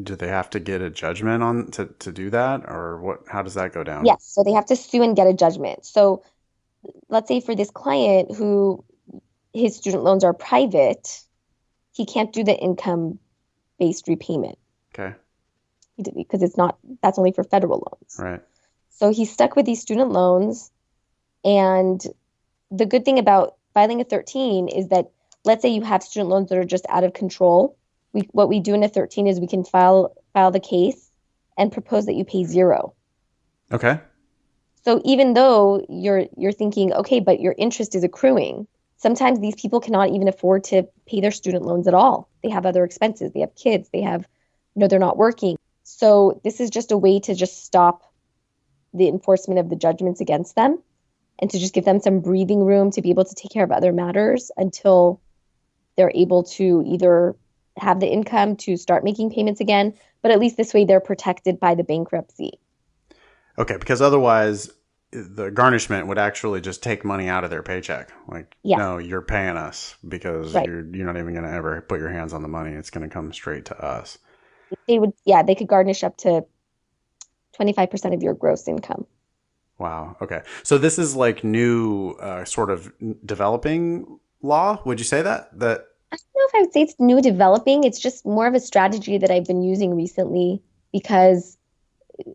do they have to get a judgment on to do that, or what? How does that go down? Yes, so they have to sue and get a judgment. So let's say for this client who his student loans are private, he can't do the income-based repayment. Okay. Because that's only for federal loans. Right. So he's stuck with these student loans. And the good thing about filing a 13 is that, let's say you have student loans that are just out of control. What we do in a 13 is we can file the case and propose that you pay zero. Okay. So even though you're thinking, okay, but your interest is accruing, sometimes these people cannot even afford to pay their student loans at all. They have other expenses. They have kids. They have, they're not working. So this is just a way to just stop the enforcement of the judgments against them and to just give them some breathing room to be able to take care of other matters until they're able to either have the income to start making payments again, but at least this way they're protected by the bankruptcy. Okay, because otherwise the garnishment would actually just take money out of their paycheck. Like, no, you're paying us because you're not even going to ever put your hands on the money. It's going to come straight to us. They could garnish up to 25% of your gross income. Wow. Okay. So this is like new sort of developing law. Would you say that? I don't know if I would say it's new developing. It's just more of a strategy that I've been using recently because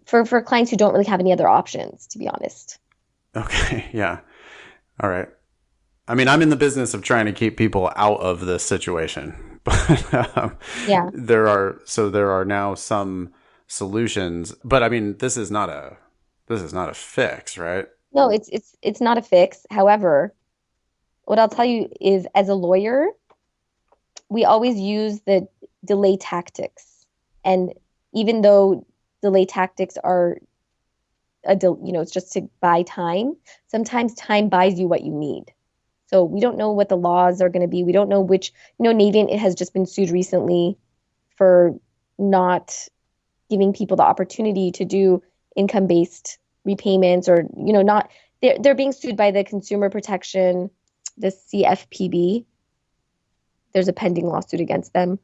for clients who don't really have any other options, to be honest. Okay. Yeah. All right. I mean, I'm in the business of trying to keep people out of this situation, but there are now some solutions, but I mean, this is not a fix, right? No, it's not a fix. However, what I'll tell you is, as a lawyer, we always use the delay tactics. And even though delay tactics are it's just to buy time, sometimes time buys you what you need. So we don't know what the laws are going to be. We don't know which, Navient has just been sued recently for not giving people the opportunity to do income-based repayments, or not. They're being sued by the Consumer Protection, the CFPB. There's a pending lawsuit against them.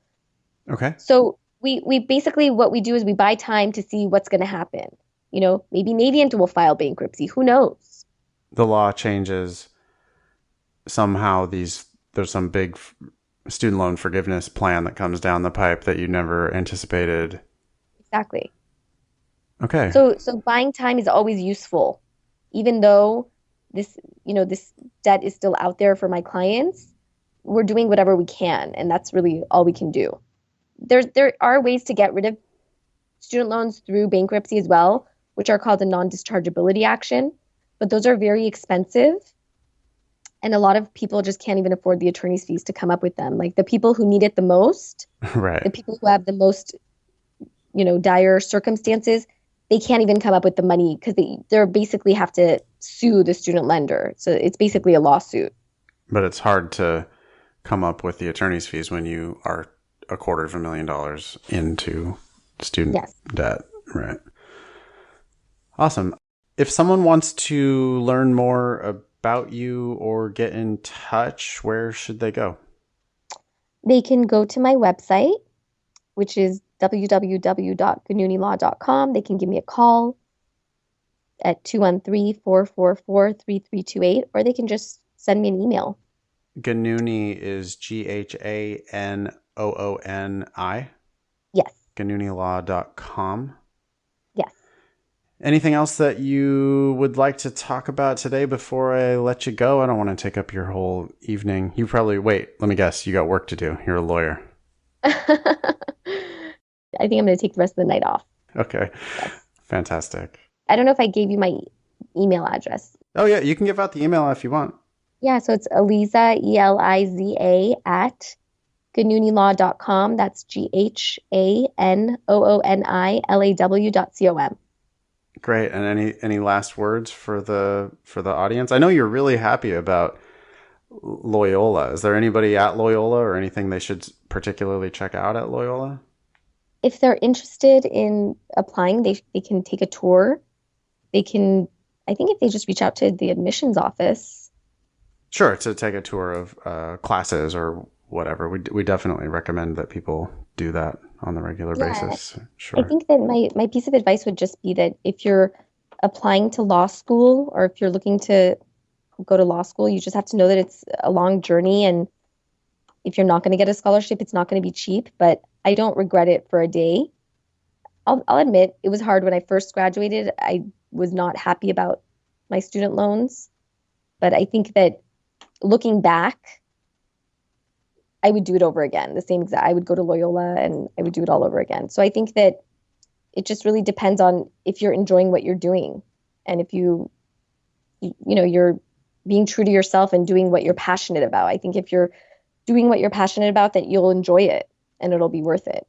Okay. So we basically, what we do is we buy time to see what's going to happen. Maybe Navient will file bankruptcy. Who knows? The law changes. Somehow there's some big student loan forgiveness plan that comes down the pipe that you never anticipated. Exactly. Okay. So buying time is always useful, even though this debt is still out there for my clients. We're doing whatever we can, and that's really all we can do. There are ways to get rid of student loans through bankruptcy as well, which are called a non-dischargeability action, but those are very expensive. And a lot of people just can't even afford the attorney's fees to come up with them. Like the people who need it the most, right. The people who have the most, dire circumstances, they can't even come up with the money because they basically have to sue the student lender. So it's basically a lawsuit. But it's hard to come up with the attorney's fees when you are $250,000 into student debt. Right. Awesome. If someone wants to learn more about you or get in touch, where should they go? They can go to my website, which is www.ganunilaw.com. They can give me a call. at 213-444-3328, or they can just send me an email. Ganooni is GHANOONI? Yes. GanooniLaw.com. Yes. Anything else that you would like to talk about today before I let you go? I don't want to take up your whole evening. You probably, wait, let me guess. You got work to do. You're a lawyer. I think I'm going to take the rest of the night off. Okay. Yes. Fantastic. I don't know if I gave you my email address. Oh, yeah. You can give out the email if you want. Yeah, so it's Eliza, ELIZA, at ganoonilaw.com. That's GHANOONILAW.com. Great. And any last words for the audience? I know you're really happy about Loyola. Is there anybody at Loyola or anything they should particularly check out at Loyola? If they're interested in applying, they can take a tour. They can, I think if they just reach out to the admissions office. Sure, to take a tour of classes or whatever. We definitely recommend that people do that on the regular basis. Sure. I think that my piece of advice would just be that if you're applying to law school or if you're looking to go to law school, you just have to know that it's a long journey, and if you're not going to get a scholarship, it's not going to be cheap, but I don't regret it for a day. I'll admit it was hard when I first graduated. I was not happy about my student loans, but I think that looking back, I would do it over again. The same exact, I would go to Loyola and I would do it all over again. So I think that it just really depends on if you're enjoying what you're doing, and if you're being true to yourself and doing what you're passionate about. I think if you're doing what you're passionate about, that you'll enjoy it and it'll be worth it.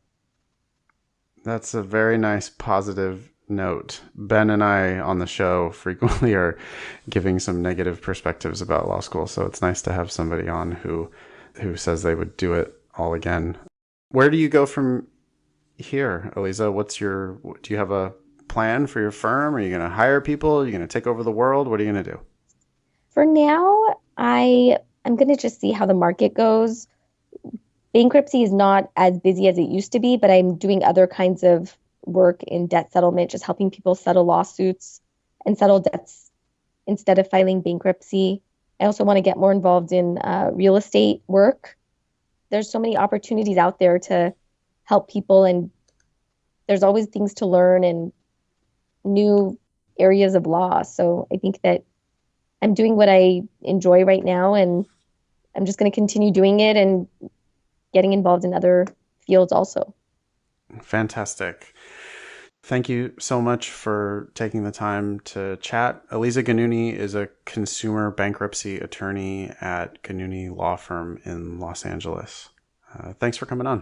That's a very nice positive note. Ben and I on the show frequently are giving some negative perspectives about law school, so it's nice to have somebody on who says they would do it all again. Where do you go from here, Eliza? Do you have a plan for your firm? Are you going to hire people? Are you going to take over the world? What are you going to do? For now, I'm going to just see how the market goes. Bankruptcy is not as busy as it used to be, but I'm doing other kinds of work in debt settlement, just helping people settle lawsuits and settle debts instead of filing bankruptcy. I also want to get more involved in real estate work. There's so many opportunities out there to help people, and there's always things to learn and new areas of law. So I think that I'm doing what I enjoy right now, and I'm just going to continue doing it and getting involved in other fields also. Fantastic. Thank you so much for taking the time to chat. Eliza Ganooni is a consumer bankruptcy attorney at Ganooni Law Firm in Los Angeles. Thanks for coming on.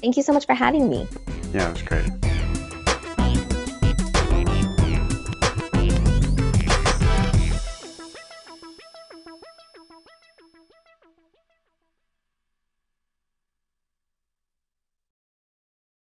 Thank you so much for having me. Yeah, it was great.